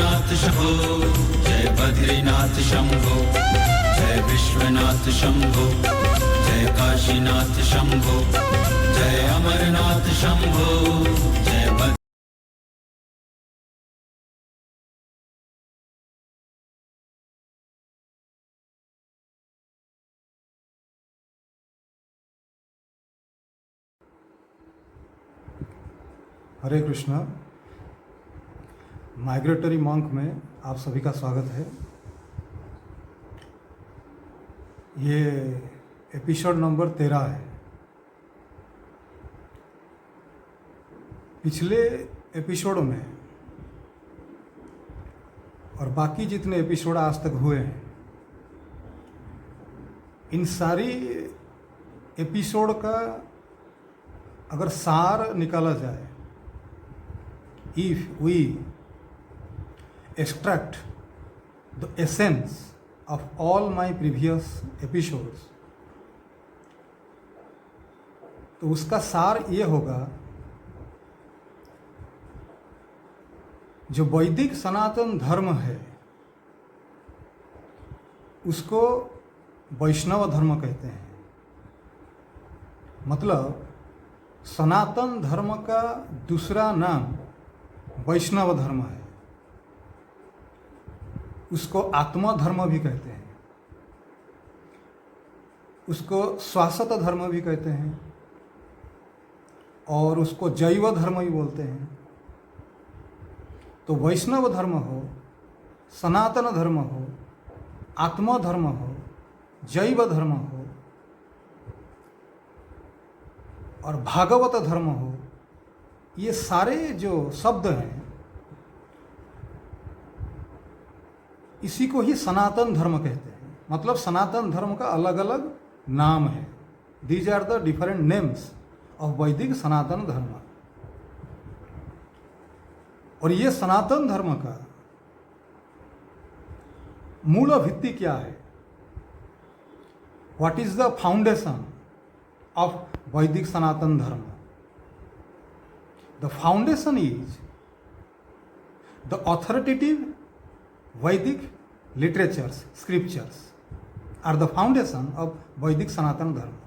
अमरनाथ शंभो, जय बद्रीनाथ शंभो, जय विश्वनाथ शंभो, जय काशीनाथ शंभो, जय अमरनाथ शंभो, जय बद्री। हरे कृष्णा। माइग्रेटरी मंक में आप सभी का स्वागत है। ये एपिसोड नंबर 13 है। पिछले एपिसोड में और बाकी जितने एपिसोड आज तक हुए हैं, इन सारी एपिसोड का अगर सार निकाला जाए, if we extract the essence of all my previous episodes, तो उसका सार ये होगा, जो वैदिक सनातन धर्म है उसको वैष्णव धर्म कहते हैं। मतलब सनातन धर्म का दूसरा नाम वैष्णव धर्म है। उसको आत्मा धर्म भी कहते हैं, उसको शाश्वत धर्म भी कहते हैं, और उसको जैव धर्म भी बोलते हैं। तो वैष्णव धर्म हो, सनातन धर्म हो, आत्मा धर्म हो, जैव धर्म हो और भागवत धर्म हो, ये सारे जो शब्द हैं इसी को ही सनातन धर्म कहते हैं। मतलब सनातन धर्म का अलग अलग नाम है। These are the different names of Vedic Sanatan धर्म। और ये सनातन धर्म का मूल भित्ति क्या है? What is the foundation of Vedic Sanatan धर्म? The foundation is the authoritative Vedic literatures, scriptures are the foundation of Vedic Sanatana Dharma.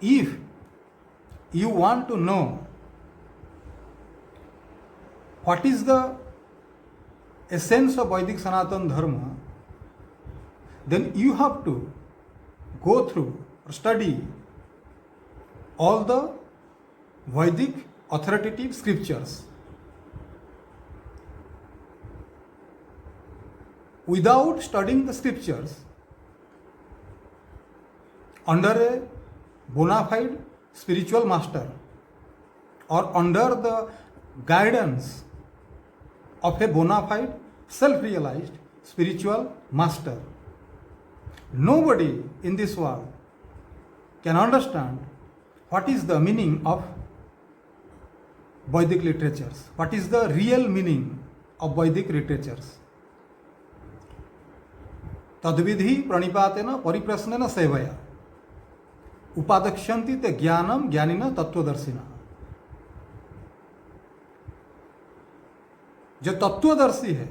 If you want to know what is the essence of Vedic Sanatana Dharma, then you have to go through or study all the Vedic authoritative scriptures. Without studying the scriptures under a bona fide spiritual master or under the guidance of a bona fide self-realized spiritual master, nobody in this world can understand what is the meaning of Vedic literatures. What is the real meaning of Vedic literatures? तद्विधि प्रणिपातेन परिप्रश्नेन सेवया उपादक्ष्यन्ति ते ज्ञानम ज्ञानिनः तत्वदर्शिनः। जो तत्वदर्शी है,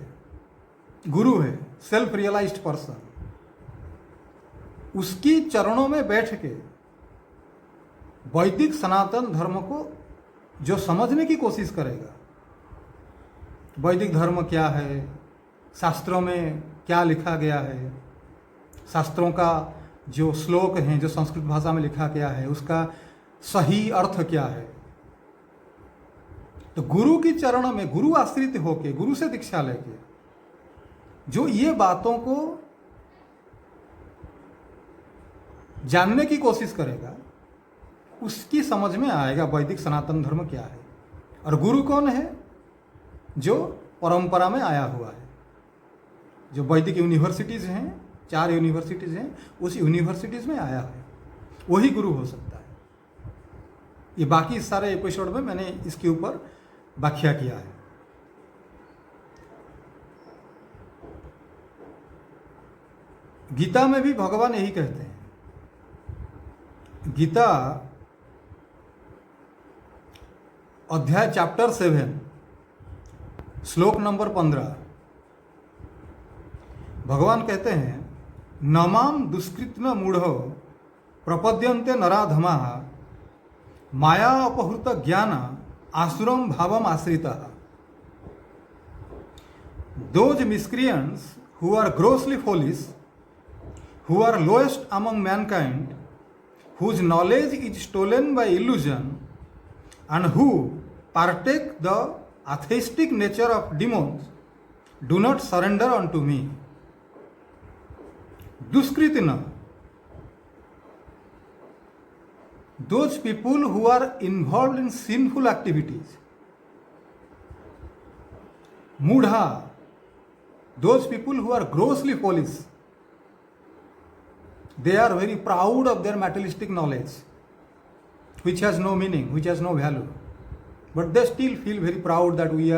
गुरु है, self realised person, उसकी चरणों में बैठ के वैदिक सनातन धर्म को जो समझने की कोशिश करेगा, वैदिक धर्म क्या है, शास्त्रों में क्या लिखा गया है, शास्त्रों का जो श्लोक हैं जो संस्कृत भाषा में लिखा गया है उसका सही अर्थ क्या है, तो गुरु की चरणों में गुरु आश्रित होके, गुरु से दीक्षा लेके जो ये बातों को जानने की कोशिश करेगा, उसकी समझ में आएगा वैदिक सनातन धर्म क्या है। और गुरु कौन है? जो परंपरा में आया हुआ है। जो वैदिक यूनिवर्सिटीज़ हैं, 4 यूनिवर्सिटीज़ हैं, उस यूनिवर्सिटीज़ में आया है, वही गुरु हो सकता है। ये बाकी सारे एपिसोड में मैंने इसके ऊपर व्याख्या किया है। गीता में भी भगवान यही कहते हैं। गीता अध्याय चैप्टर 7 श्लोक नंबर 15 भगवान कहते हैं, नमाम दुष्कृत्न मूढ़ो प्रपद्यन्ते नराधमा माया अपहृत ज्ञान आसुरम भावम आश्रितः। Those miscreants who are grossly foolish, who are lowest among mankind, whose knowledge is stolen by illusion, and who partake the atheistic nature of demons, do not surrender unto me. Duskritina, those people who are involved in sinful activities. Mudha, those people who are grossly foolish. They are very proud of their materialistic knowledge, which has no meaning, which has no value. But they still feel very proud that we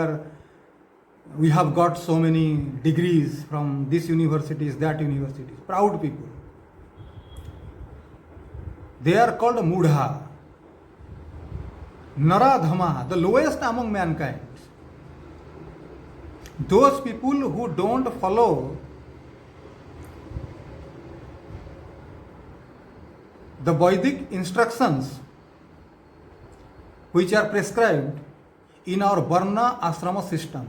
have got so many degrees from this universities, that universities. Proud people. They are called Mudha. Naradhama, the lowest among mankind. Those people who don't follow the Vedic instructions which are prescribed in our Varna Ashrama system.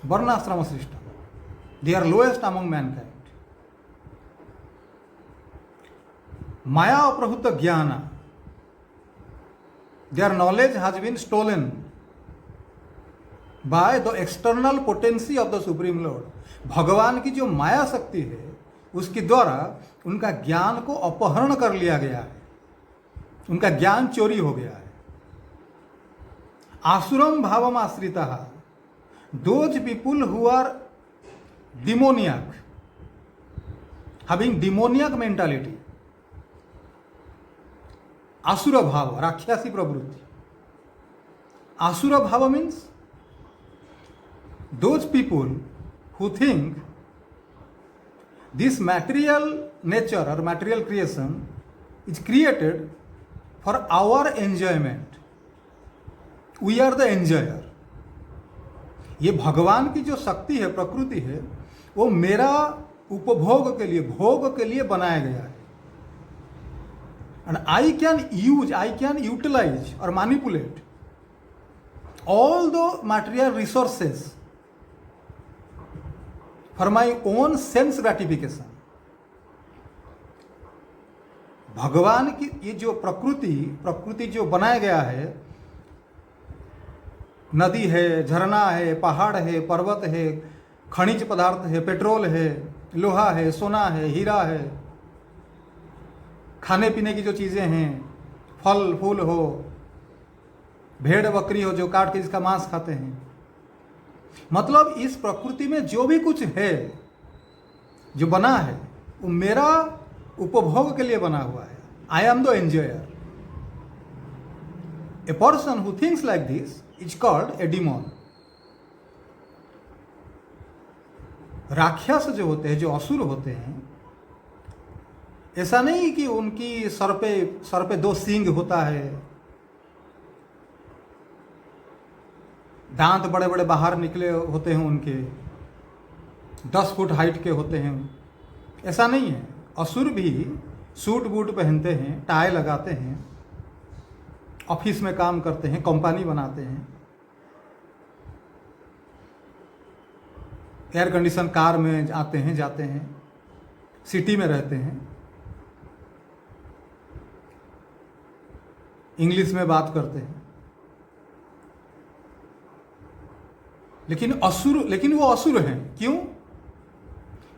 Varna Ashrama system. They are lowest among mankind. Maya Aprahuta Jnana. Their knowledge has been stolen by the external potency of the Supreme Lord. भगवान की जो माया शक्ति है उसके द्वारा उनका ज्ञान को अपहरण कर लिया गया है, उनका ज्ञान चोरी हो गया है. आसुरम भावम आश्रितः, those people who are demoniac, having demoniac mentality. आसुर भाव, राक्षसी प्रवृत्ति. आसुर भाव means those people who think this material nature or material creation is created for our enjoyment. We are the enjoyer. ये भगवान की जो शक्ति है, प्रकृति है, वो मेरा उपभोग के लिए, भोग के लिए बनाया गया है. And I can utilize or manipulate all the material resources for my own sense gratification. भगवान की ये जो प्रकृति जो बनाया गया है, नदी है, झरना है, पहाड़ है, पर्वत है, खनिज पदार्थ है, पेट्रोल है, लोहा है, सोना है, हीरा है, खाने पीने की जो चीज़ें हैं, फल फूल हो, भेड़ बकरी हो जो काट के इसका मांस खाते हैं. मतलब इस प्रकृति में जो भी कुछ है, जो बना है, वो मेरा उपभोग के लिए बना हुआ है. I am the enjoyer. A person who thinks like this is called a demon. राक्षस जो होते हैं, जो असुर होते हैं, ऐसा नहीं कि उनकी सर पे 2 सींग होता है, दांत बड़े बड़े बाहर निकले होते हैं, उनके 10 फुट हाइट के होते हैं. ऐसा नहीं है. असुर भी सूट बूट पहनते हैं, टाई लगाते हैं, ऑफिस में काम करते हैं, कंपनी बनाते हैं, एयर कंडीशन कार में आते हैं, जाते हैं, सिटी में रहते हैं, इंग्लिश में बात करते हैं. लेकिन वो असुर हैं. क्यों?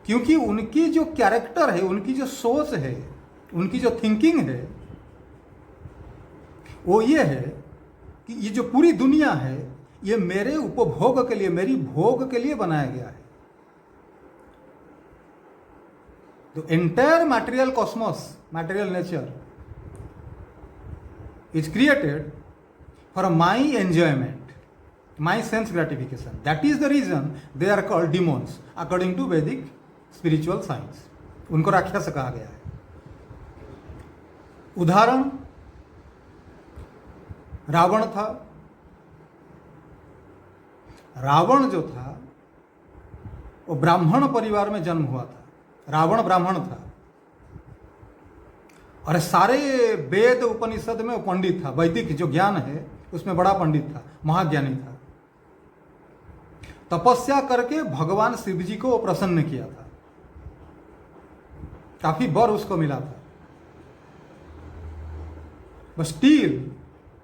क्योंकि उनकी जो कैरेक्टर है, उनकी जो सोच है, उनकी जो थिंकिंग है, वो ये है कि ये जो पूरी दुनिया है, ये मेरे उपभोग के लिए, मेरी भोग के लिए बनाया गया है. तो entire material Cosmos, material nature is created for my enjoyment, my sense gratification. That is the reason they are called demons according to Vedic spiritual science. उनको राक्षस कहा गया है. उदाहरण, रावण था, रावण जो था वो ब्राह्मण परिवार में जन्म हुआ था, रावण ब्राह्मण था और सारे वेद उपनिषद में वो पंडित था, वैदिक जो ज्ञान है उसमें बड़ा पंडित था, महाज्ञानी था। तपस्या करके भगवान शिव जी को वो प्रसन्न किया था, काफी वर उसको मिला था। But still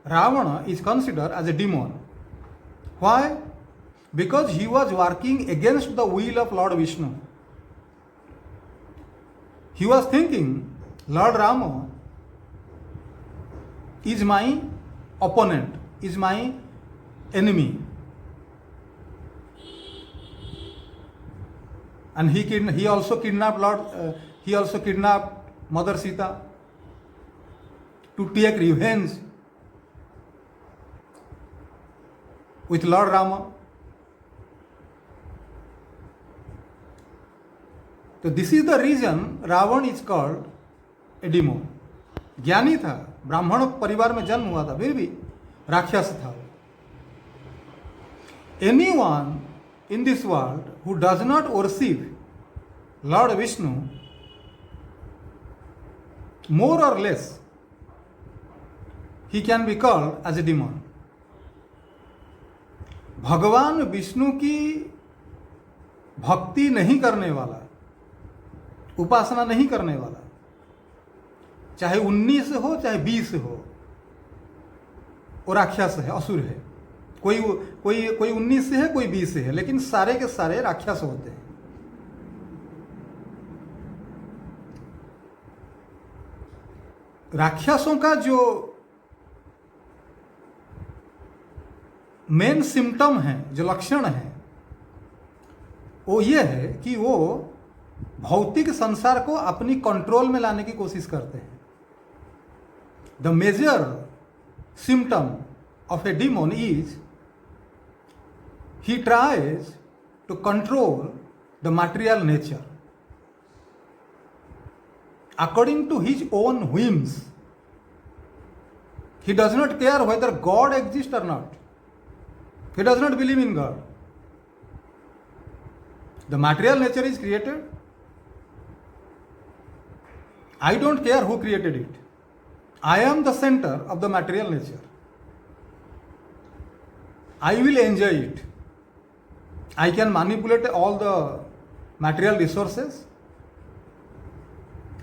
Ravan is considered as a demon. Why? Because he was working against the will of lord Vishnu. He was thinking lord Ram is my opponent, is my enemy, and he also kidnapped Mother Sita to take revenge with Lord Rama. So this is the reason Ravan is called a demon. ज्ञानी था, ब्राह्मण परिवार में जन्म हुआ था, फिर भी राक्षस था। Anyone in this world who does not worship Lord Vishnu, more or less, he can be called as a demon. भगवान विष्णु की भक्ति नहीं करने वाला, उपासना नहीं करने वाला, चाहे 19 हो चाहे 20 हो, वो राक्षस है, असुर है। कोई 19 से है, कोई 20 से है, लेकिन सारे के सारे राक्षस होते हैं। राक्षसों का जो मेन सिम्टम है, जो लक्षण है, वो ये है कि वो भौतिक संसार को अपनी कंट्रोल में लाने की कोशिश करते हैं। The major symptom of a demon is he tries to control the material nature according to his own whims. He does not care whether God exists or not. He does not believe in God. The material nature is created. I don't care who created it. I am the center of the material nature. I will enjoy it. I can manipulate all the material resources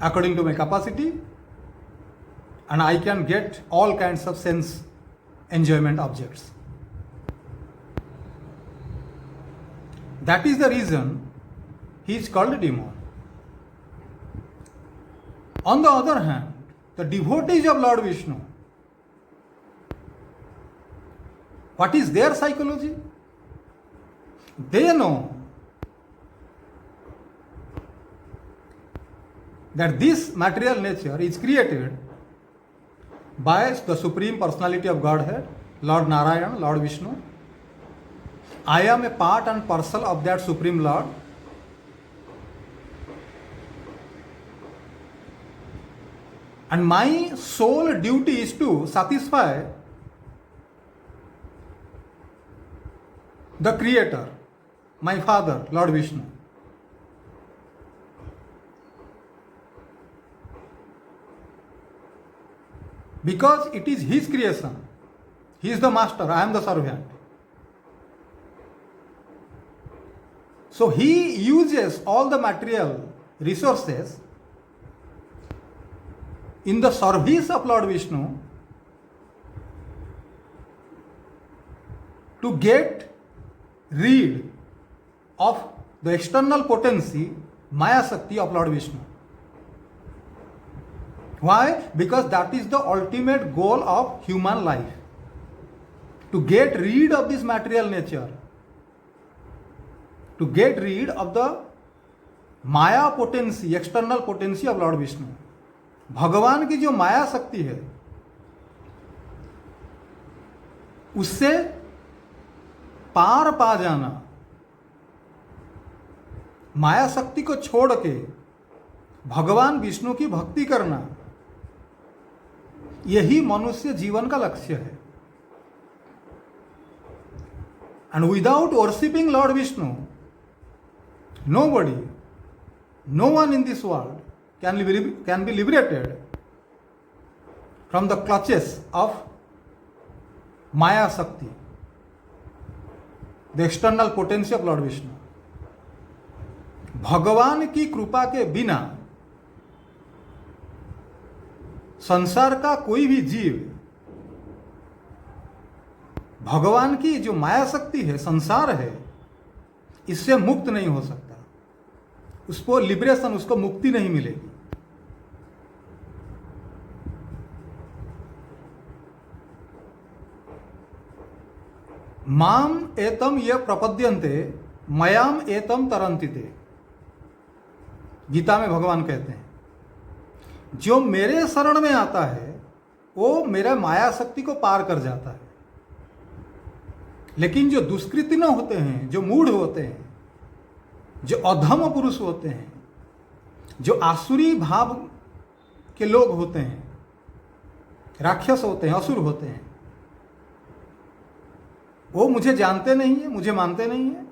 according to my capacity, and I can get all kinds of sense enjoyment objects. That is the reason he is called a demon. On the other hand, the devotees of Lord Vishnu, what is their psychology? They know that this material nature is created by the Supreme Personality of Godhead, Lord Narayana, Lord Vishnu. I am a part and parcel of that Supreme Lord. And my sole duty is to satisfy the Creator, my Father, Lord Vishnu. Because it is His creation. He is the master, I am the servant. So He uses all the material resources in the service of Lord Vishnu to get rid of the external potency, Maya Shakti of Lord Vishnu. Why? Because that is the ultimate goal of human life. To get rid of this material nature. To get rid of the Maya potency, external potency of Lord Vishnu. भगवान की जो माया शक्ति है उससे पार पा जाना, माया शक्ति को छोड़ के भगवान विष्णु की भक्ति करना, यही मनुष्य जीवन का लक्ष्य है। And without worshipping Lord Vishnu, nobody, no one in this world can be liberated from the clutches of Maya Shakti, the external potency of Lord Vishnu. भगवान की कृपा के बिना संसार का कोई भी जीव भगवान की जो माया शक्ति है, संसार है, इससे मुक्त नहीं हो सकता। उसको लिबरेशन, उसको मुक्ति नहीं मिलेगी। माम एतम ये प्रपद्यन्ते मयाम एतम तरन्तिते, गीता में भगवान कहते हैं जो मेरे शरण में आता है वो मेरा माया शक्ति को पार कर जाता है। लेकिन जो दुष्कृति न होते हैं, जो मूढ़ होते हैं, जो अधम पुरुष होते हैं, जो आसुरी भाव के लोग होते हैं, राक्षस होते हैं, असुर होते हैं, वो मुझे जानते नहीं है, मुझे मानते नहीं है,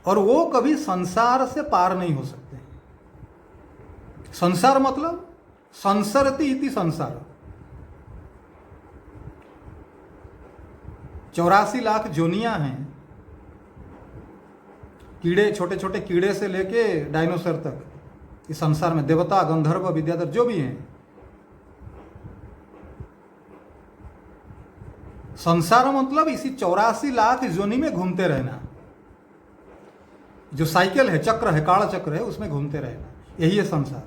और वो कभी संसार से पार नहीं हो सकते। संसार मतलब संसरति इति संसार, 84 लाख जोनियां हैं, कीड़े, छोटे छोटे कीड़े से लेके डायनासोर तक इस संसार में, देवता, गंधर्व, विद्याधर जो भी हैं। संसार मतलब इसी 84 लाख जोनी में घूमते रहना। जो साइकिल है, चक्र है, काल चक्र है, उसमें घूमते रहना, यही है संसार।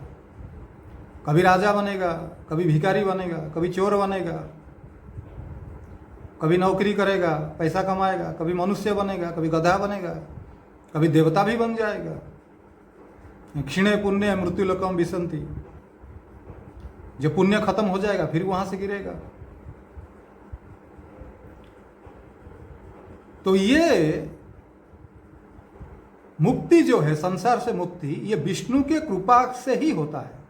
कभी राजा बनेगा, कभी भिखारी बनेगा, कभी चोर बनेगा, कभी नौकरी करेगा, पैसा कमाएगा, कभी मनुष्य बनेगा, कभी गधा बनेगा, कभी देवता भी बन जाएगा। क्षीणे पुण्य मृत्युलोकम विसंति, जो पुण्य खत्म हो जाएगा फिर वहां से गिरेगा। तो ये मुक्ति जो है, संसार से मुक्ति, ये विष्णु के कृपा से ही होता है।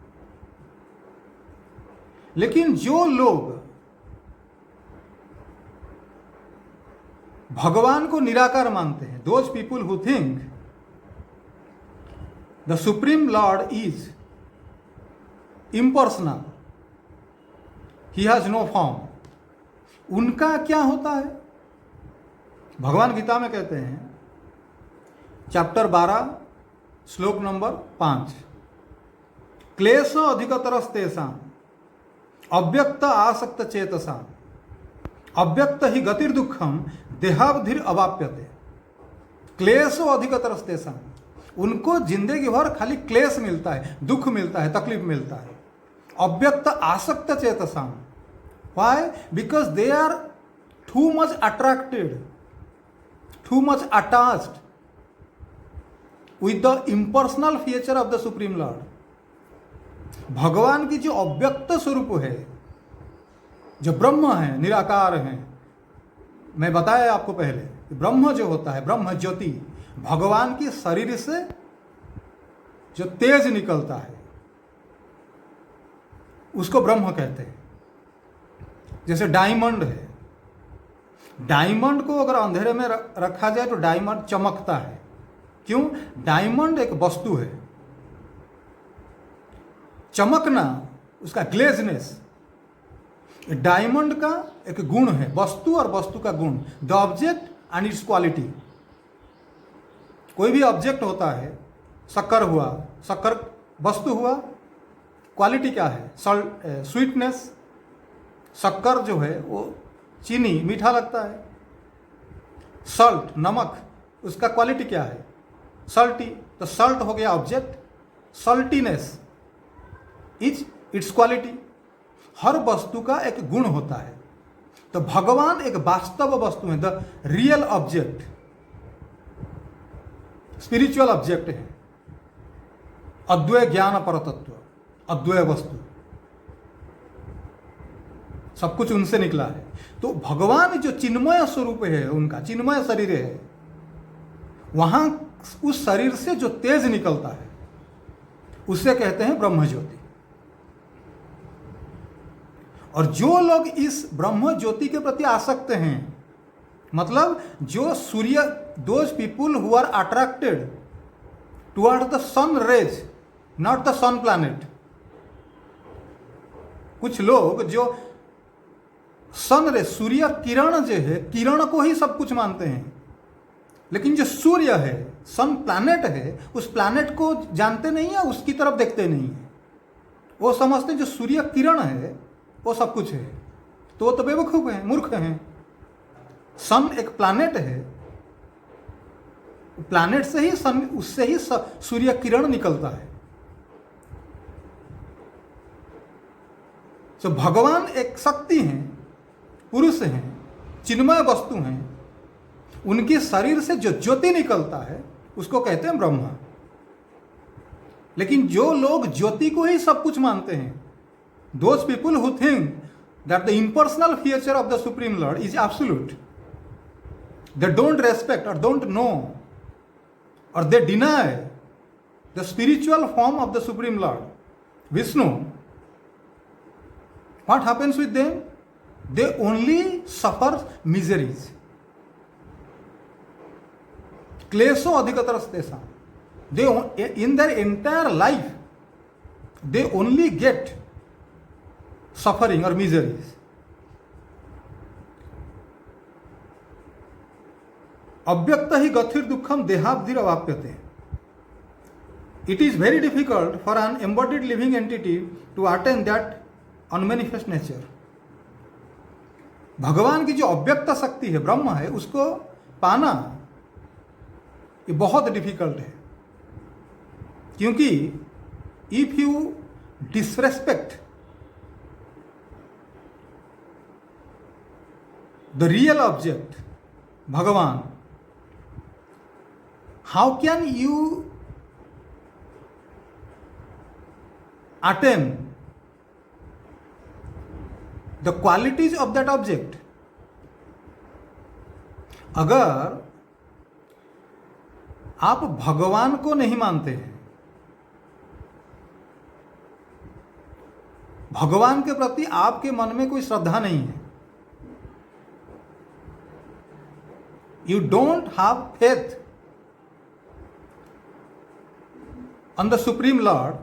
लेकिन जो लोग भगवान को निराकार मानते हैं, those people who think the supreme lord is impersonal, he has no form, उनका क्या होता है? भगवान गीता में कहते हैं, चैप्टर 12 श्लोक नंबर 5, क्लेश अधिकतरस्तेषां अव्यक्त आसक्त चेतसाम अव्यक्त ही गतिर्दुखम देहावधिर अवाप्यते। क्लेशो अधिकतरस्तेषां, उनको जिंदगी भर खाली क्लेश मिलता है, दुख मिलता है, तकलीफ मिलता है। अव्यक्त आसक्त चेतसाम, why? Because they are too much attracted, too much attached with the impersonal feature of the supreme lord। भगवान की जो अव्यक्त स्वरूप है, जो ब्रह्म है, निराकार है, मैं बताया आपको पहले, ब्रह्म जो होता है, ब्रह्म ज्योति, भगवान की शरीर से जो तेज निकलता है उसको ब्रह्म कहते हैं। जैसे डायमंड है, डायमंड को अगर अंधेरे में रखा जाए तो डायमंड चमकता है। क्यों? डायमंड एक वस्तु है, चमकना, उसका ग्लेजनेस डायमंड का एक गुण है, वस्तु और वस्तु का गुण, the object and it's quality. कोई भी ऑब्जेक्ट होता है, शक्कर हुआ, शक्कर वस्तु हुआ, क्वालिटी क्या है? स्वीटनेस, शक्कर जो है वो चीनी, मीठा लगता है। सल्ट, नमक, उसका क्वालिटी क्या है? सल्टी। तो सल्ट हो गया ऑब्जेक्ट, सल्टीनेस इज इट्स क्वालिटी। हर वस्तु का एक गुण होता है। तो भगवान एक वास्तव वस्तु है, the real object, spiritual object है, अद्वैय ज्ञान परतत्व, अद्वैय वस्तु, सब कुछ उनसे निकला है। तो भगवान जो चिन्मय स्वरूप है, उनका चिन्मय शरीर है, वहां उस शरीर से जो तेज निकलता है उसे कहते हैं ब्रह्म ज्योति। और जो लोग इस ब्रह्म ज्योति के प्रति आसक्त हैं, मतलब जो सूर्य, those people who are attracted toward the sun rays, not the sun planet. कुछ लोग जो सन रेज, सूर्य किरण जो है, किरण को ही सब कुछ मानते हैं, लेकिन जो सूर्य है, सन प्लैनेट है, उस प्लैनेट को जानते नहीं है, उसकी तरफ देखते नहीं है। वो समझते हैं जो सूर्य किरण है वो सब कुछ है, तो वो तो बेवकूफ हैं, मूर्ख हैं। सन एक प्लैनेट है, प्लैनेट से ही सन, उससे ही सूर्य किरण निकलता है। तो भगवान एक शक्ति हैं, पुरुष हैं, चिन्मय वस्तु हैं, उनके शरीर से जो ज्योति निकलता है उसको कहते हैं ब्रह्मा। लेकिन जो लोग ज्योति को ही सब कुछ मानते हैं, those people who think that the impersonal feature of the supreme lord is absolute, they don't respect और डोंट नो और they deny the spiritual form of the supreme lord Vishnu, what happens with them? They only suffer miseries. क्लेशो अधिकतरस्तेषां. They, in their entire life, they only get suffering or miseries. अव्यक्त ही गतिर् दुःखम देहाब्धिर अवाप्यते. It is very difficult for an embodied living entity to attain that unmanifest nature. भगवान की जो अव्यक्त शक्ति है, ब्रह्म है, उसको पाना ये बहुत डिफिकल्ट है, क्योंकि if you disrespect the real object भगवान, how can you attain the qualities of that object? अगर आप भगवान को नहीं मानते हैं, भगवान के प्रति आपके मन में कोई श्रद्धा नहीं है, you don't have faith on the supreme Lord,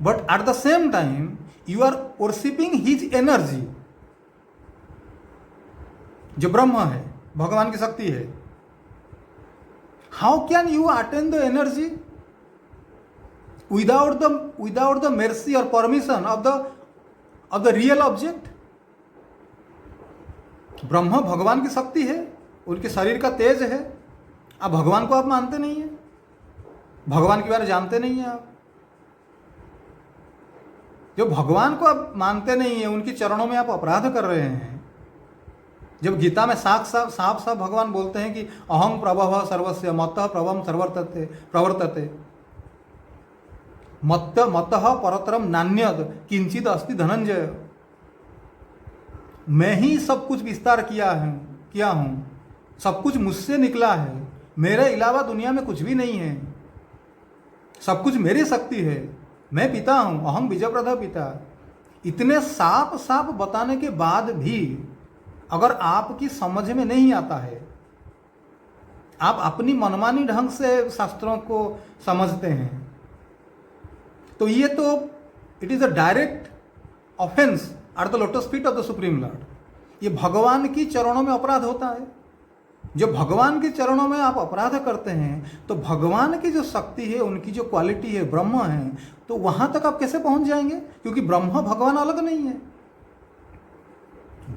but at the same time you are worshipping his energy, जो ब्रह्म है, भगवान की शक्ति है, how can you attain the energy without the mercy or permission of the real object? ब्रह्म भगवान की शक्ति है, उनके शरीर का तेज है, अब भगवान को आप मानते नहीं है, भगवान के बारे में जानते नहीं है आप। जो भगवान को आप मानते नहीं है, उनके चरणों में आप अपराध कर रहे हैं। जब गीता में साफ साफ भगवान बोलते हैं कि अहं प्रभव सर्वस्य मत्तः प्रभवम प्रवर्तते मत्तः परतरम नान्यद किंचित अस्ति धनंजय, मैं ही सब कुछ विस्तार किया हूँ, सब कुछ मुझसे निकला है, मेरे अलावा दुनिया में कुछ भी नहीं है, सब कुछ मेरी शक्ति है, मैं पिता हूं, अहम बीजप्रद पिता। इतने साफ बताने के बाद भी अगर आपकी समझ में नहीं आता है, आप अपनी मनमानी ढंग से शास्त्रों को समझते हैं, तो ये तो it is a direct offence at the lotus feet of the supreme Lord. ये भगवान की चरणों में अपराध होता है। जो भगवान के चरणों में आप अपराध करते हैं, तो भगवान की जो शक्ति है, उनकी जो क्वालिटी है, ब्रह्म है, तो वहां तक आप कैसे पहुंच जाएंगे? क्योंकि ब्रह्म भगवान अलग नहीं है।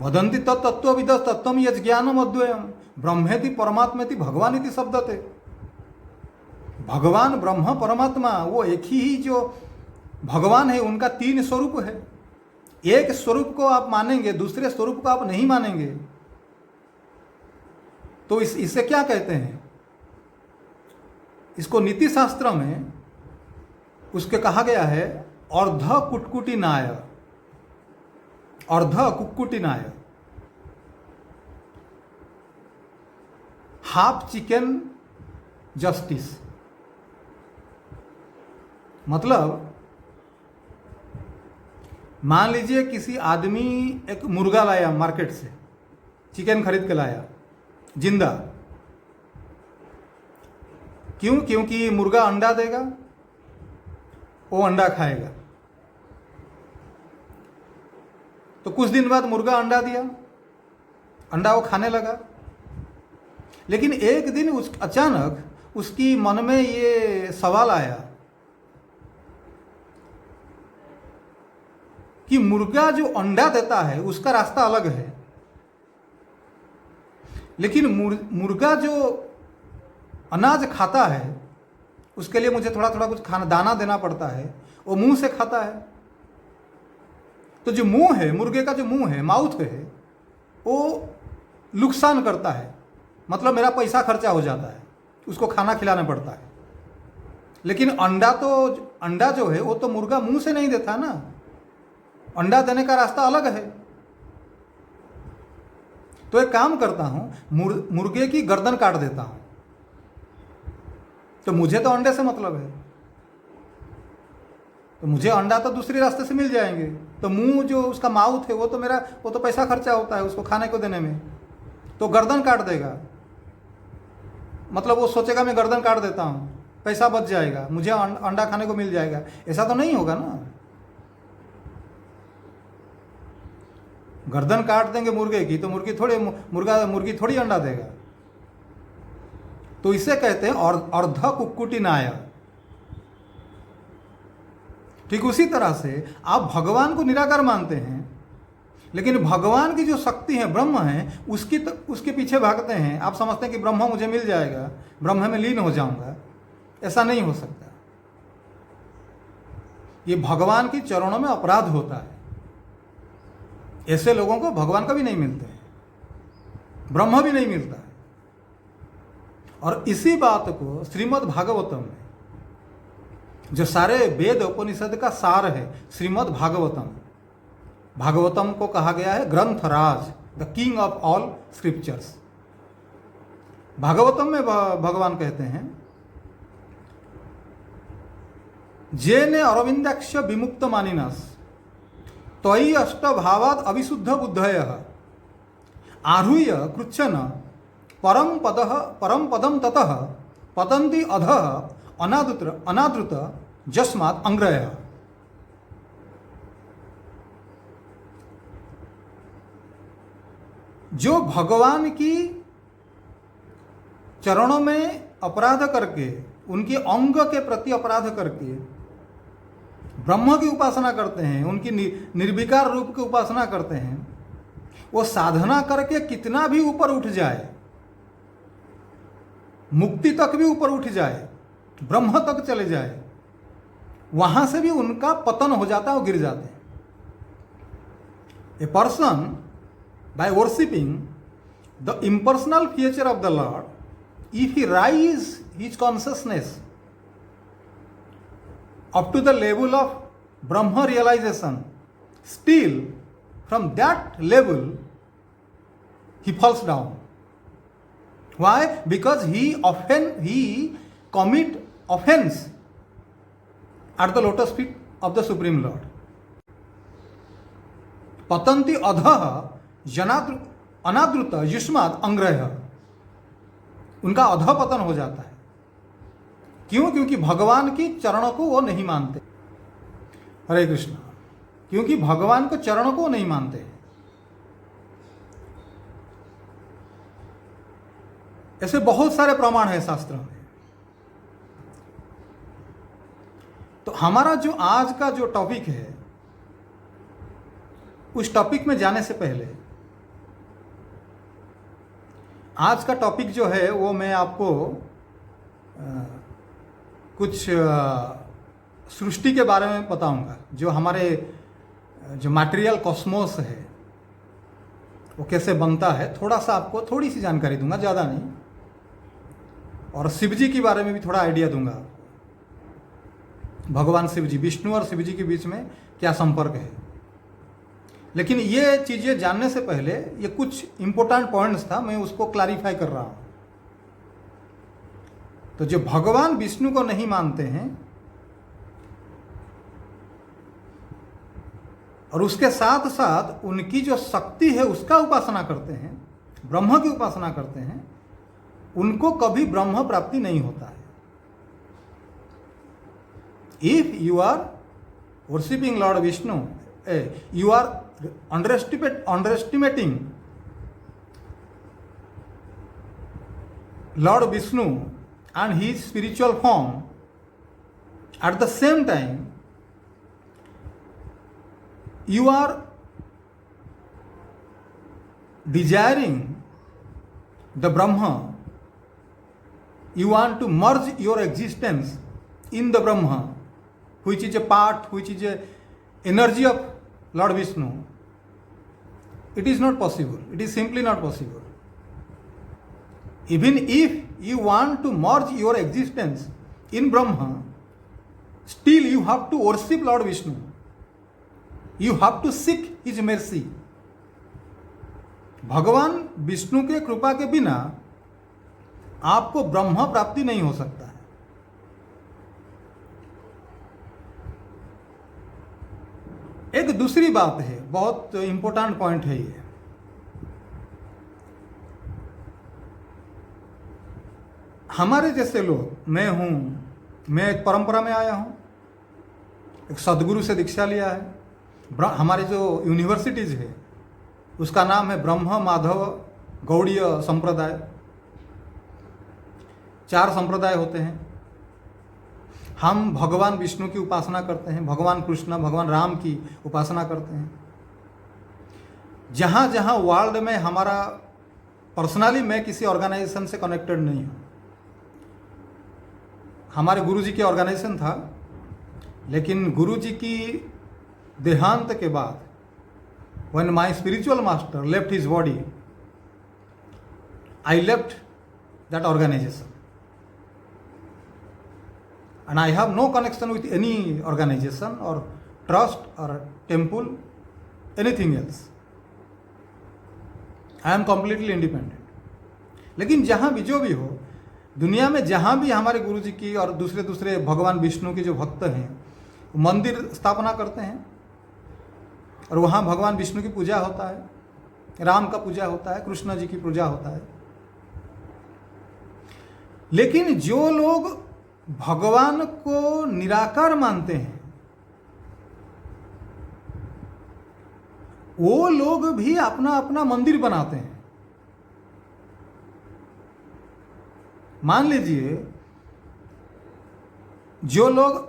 वदन्ति तत्त्वविद तत्त्वम यज् ज्ञानम अद्वयम ब्रह्मेति परमात्मेति भगवानिति शब्दते। भगवान ब्रह्म परमात्मा वो एक ही जो भगवान है, उनका तीन स्वरूप है। एक स्वरूप को आप मानेंगे, दूसरे स्वरूप को आप नहीं मानेंगे, तो इसे क्या कहते हैं? इसको नीति शास्त्र में उसके कहा गया है अर्ध कुटकुटिनाय, अर्ध कुक्कुटिनाय, हाफ चिकन जस्टिस। मतलब मान लीजिए किसी आदमी एक मुर्गा लाया मार्केट से, चिकन खरीद के लाया जिंदा। क्यों? क्योंकि मुर्गा अंडा देगा, वो अंडा खाएगा। तो कुछ दिन बाद मुर्गा अंडा दिया, अंडा वो खाने लगा। लेकिन एक दिन अचानक उसकी मन में ये सवाल आया कि मुर्गा जो अंडा देता है उसका रास्ता अलग है, लेकिन मुर्गा जो अनाज खाता है उसके लिए मुझे थोड़ा थोड़ा कुछ खाना दाना देना पड़ता है, वो मुंह से खाता है। तो जो मुंह है, मुर्गे का जो मुंह है, माउथ है, वो नुकसान करता है, मतलब मेरा पैसा खर्चा हो जाता है, उसको खाना खिलाना पड़ता है। लेकिन अंडा जो है वो तो मुर्गा मुंह से नहीं देता ना, अंडा देने का रास्ता अलग है। तो एक काम करता हूं, मुर्गे की गर्दन काट देता हूं, तो मुझे तो अंडे से मतलब है, तो मुझे अंडा तो दूसरे रास्ते से मिल जाएंगे। तो मुंह जो उसका माउथ है वो तो पैसा खर्चा होता है उसको खाने को देने में, तो गर्दन काट देगा। मतलब वो सोचेगा मैं गर्दन काट देता हूं, पैसा बच जाएगा, मुझे अंडा खाने को मिल जाएगा। ऐसा तो नहीं होगा ना। गर्दन काट देंगे मुर्गे की तो मुर्गी थोड़ी अंडा देगा। तो इसे कहते हैं अर्ध कुक्कुटी नाया। ठीक उसी तरह से आप भगवान को निराकार मानते हैं, लेकिन भगवान की जो शक्ति है, ब्रह्म है, उसके पीछे भागते हैं। आप समझते हैं कि ब्रह्म मुझे मिल जाएगा, ब्रह्म में लीन हो जाऊंगा। ऐसा नहीं हो सकता। ये भगवान की चरणों में अपराध होता है। ऐसे लोगों को भगवान कभी नहीं मिलते हैं, ब्रह्म भी नहीं मिलता है। और इसी बात को श्रीमद् भागवतम में, जो सारे वेद उपनिषद का सार है, श्रीमद् भागवतम को कहा गया है ग्रंथराज, the king of all scriptures. Bhagavatam में भगवान कहते हैं, जेने अरविंदाक्ष विमुक्त मानिनस त्वयि अष्ट भावाद अविशुद्ध बुद्धयः आरुह्य कृच्छन परम पदम ततः पतन्ति अधः अनादृत जस्मात् अंग्रयः। जो भगवान की चरणों में अपराध करके, उनके अंग के प्रति अपराध करके ब्रह्म की उपासना करते हैं, उनकी निर्विकार रूप की उपासना करते हैं, वो साधना करके कितना भी ऊपर उठ जाए, मुक्ति तक भी ऊपर उठ जाए, ब्रह्म तक चले जाए, वहां से भी उनका पतन हो जाता है, वो गिर जाते हैं। A person by worshipping the impersonal feature of the Lord, if he rise his consciousness up to the level of Brahma realization, still from that level he falls down. Why? Because he commit offense at the lotus feet of the Supreme Lord. पतंति अधः अनादृत युष्मात् अंग्रह, उनका अधपतन हो जाता है। क्यों? क्योंकि भगवान की चरणों को वो नहीं मानते। हरे कृष्ण। क्योंकि भगवान को चरणों को नहीं मानते। ऐसे बहुत सारे प्रमाण हैं शास्त्रों में। तो हमारा जो आज का जो टॉपिक है, उस टॉपिक में जाने से पहले, आज का टॉपिक जो है वो मैं आपको कुछ सृष्टि के बारे में बताऊंगा। जो हमारे जो मटेरियल कॉस्मोस है वो कैसे बनता है, थोड़ा सा आपको थोड़ी सी जानकारी दूंगा, ज़्यादा नहीं। और शिव जी के बारे में भी थोड़ा आइडिया दूंगा। भगवान शिव जी, विष्णु और शिव जी के बीच में क्या संपर्क है। लेकिन ये चीज़ें जानने से पहले ये कुछ इंपॉर्टेंट पॉइंट्स था, मैं उसको क्लैरिफाई कर रहा हूं। तो जो भगवान विष्णु को नहीं मानते हैं और उसके साथ साथ उनकी जो शक्ति है उसका उपासना करते हैं, ब्रह्म की उपासना करते हैं उनको कभी ब्रह्म प्राप्ति नहीं होता है। If you are worshipping lord Vishnu, you are underestimating lord Vishnu and his spiritual form. At the same time, you are desiring the Brahma. You want to merge your existence in the Brahma, which is a part, which is a energy of Lord Vishnu. It is not possible. It is simply not possible. Even if you want to merge your existence in Brahma, still you have to worship Lord Vishnu. You have to seek his mercy. भगवान विष्णु के कृपा के बिना आपको ब्रह्म प्राप्ति नहीं हो सकता है। एक दूसरी बात है, बहुत इंपॉर्टेंट पॉइंट है ये। हमारे जैसे लोग, मैं एक परंपरा में आया हूँ, एक सदगुरु से दीक्षा लिया है। हमारे जो यूनिवर्सिटीज है उसका नाम है ब्रह्म माधव गौड़ीय संप्रदाय। 4 संप्रदाय होते हैं। हम भगवान विष्णु की उपासना करते हैं, भगवान कृष्ण, भगवान राम की उपासना करते हैं। जहाँ जहाँ वर्ल्ड में हमारा, पर्सनली मैं किसी ऑर्गेनाइजेशन से कनेक्टेड नहीं हूँ। हमारे गुरुजी की ऑर्गेनाइजेशन था, लेकिन गुरुजी की देहांत के बाद when my spiritual master left his body, I left that organization and I have no connection with any organization or trust or temple, anything else. I am completely independent. लेकिन जहाँ भी जो भी हो, दुनिया में जहाँ भी हमारे गुरुजी की और दूसरे भगवान विष्णु के जो भक्त हैं मंदिर स्थापना करते हैं और वहाँ भगवान विष्णु की पूजा होता है, राम का पूजा होता है, कृष्ण जी की पूजा होता है। लेकिन जो लोग भगवान को निराकार मानते हैं वो लोग भी अपना अपना मंदिर बनाते हैं। मान लीजिए जो लोग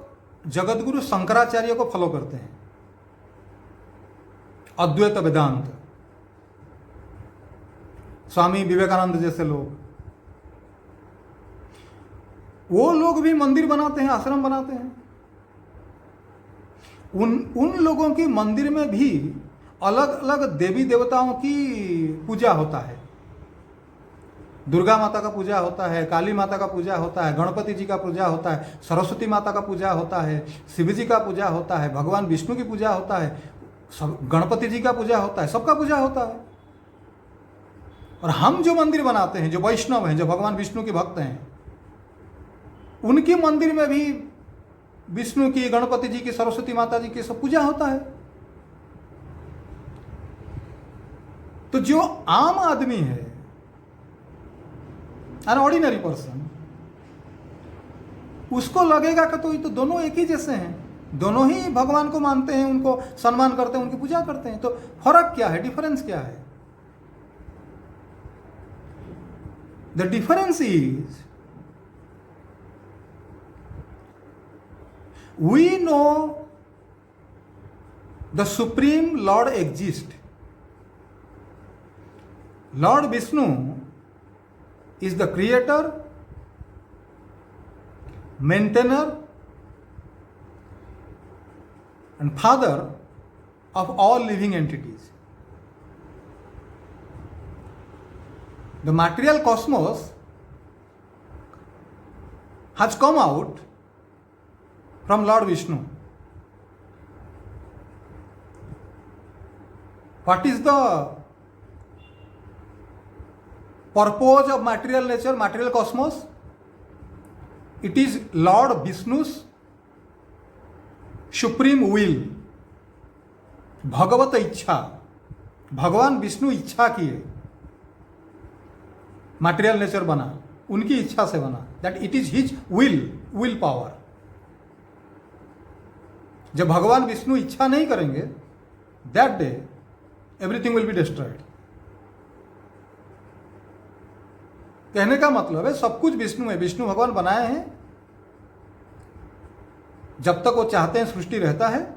जगतगुरु शंकराचार्य को फॉलो करते हैं, अद्वैत वेदांत, स्वामी विवेकानंद जैसे लोग, वो लोग भी मंदिर बनाते हैं, आश्रम बनाते हैं। उन लोगों की मंदिर में भी अलग अलग देवी देवताओं की पूजा होता है। दुर्गा माता का पूजा होता है, काली माता का पूजा होता है, गणपति जी का पूजा होता है, सरस्वती माता का पूजा होता है, शिव जी का पूजा होता है, भगवान विष्णु की पूजा होता है, सब गणपति जी का पूजा होता है, सबका पूजा होता है। और हम जो मंदिर बनाते हैं, जो वैष्णव हैं, जो भगवान विष्णु के भक्त हैं, उनके मंदिर में भी विष्णु की, गणपति जी की, सरस्वती माता जी की सब पूजा होता है। तो जो आम आदमी है, एन ऑर्डिनरी पर्सन, उसको लगेगा कि तो ये तो दोनों एक ही जैसे हैं, दोनों ही भगवान को मानते हैं, उनको सम्मान करते हैं, उनकी पूजा करते हैं, तो फर्क क्या है, डिफरेंस क्या है? The difference is we know the supreme lord exist. Lord Vishnu is the creator, maintainer, and father of all living entities. The material cosmos has come out from Lord Vishnu. What is the purpose of material nature, material cosmos? It is Lord Vishnu's supreme will, भगवत इच्छा। भगवान विष्णु इच्छा किए material nature बना, उनकी इच्छा से बना, that it is his will power. जब भगवान विष्णु इच्छा नहीं करेंगे, that day everything will be destroyed. कहने का मतलब है सब कुछ विष्णु है, विष्णु भगवान बनाए हैं। जब तक वो चाहते हैं सृष्टि रहता है,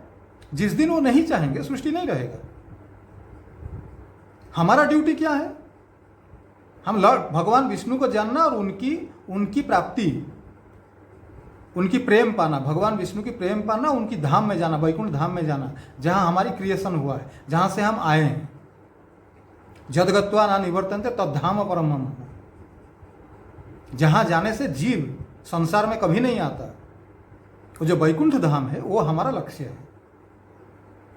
जिस दिन वो नहीं चाहेंगे सृष्टि नहीं रहेगा। हमारा ड्यूटी क्या है? हम लॉर्ड भगवान विष्णु को जानना और उनकी प्राप्ति, उनकी प्रेम पाना, भगवान विष्णु की प्रेम पाना, उनकी धाम में जाना, वैकुंठ धाम में जाना, जहां हमारी क्रिएशन हुआ है, जहां से हम आए हैं। जदगत्वा न निवर्तन्ते तद्धाम परम मम। जहां जाने से जीव संसार में कभी नहीं आता। वो जो वैकुंठ धाम है वो हमारा लक्ष्य है।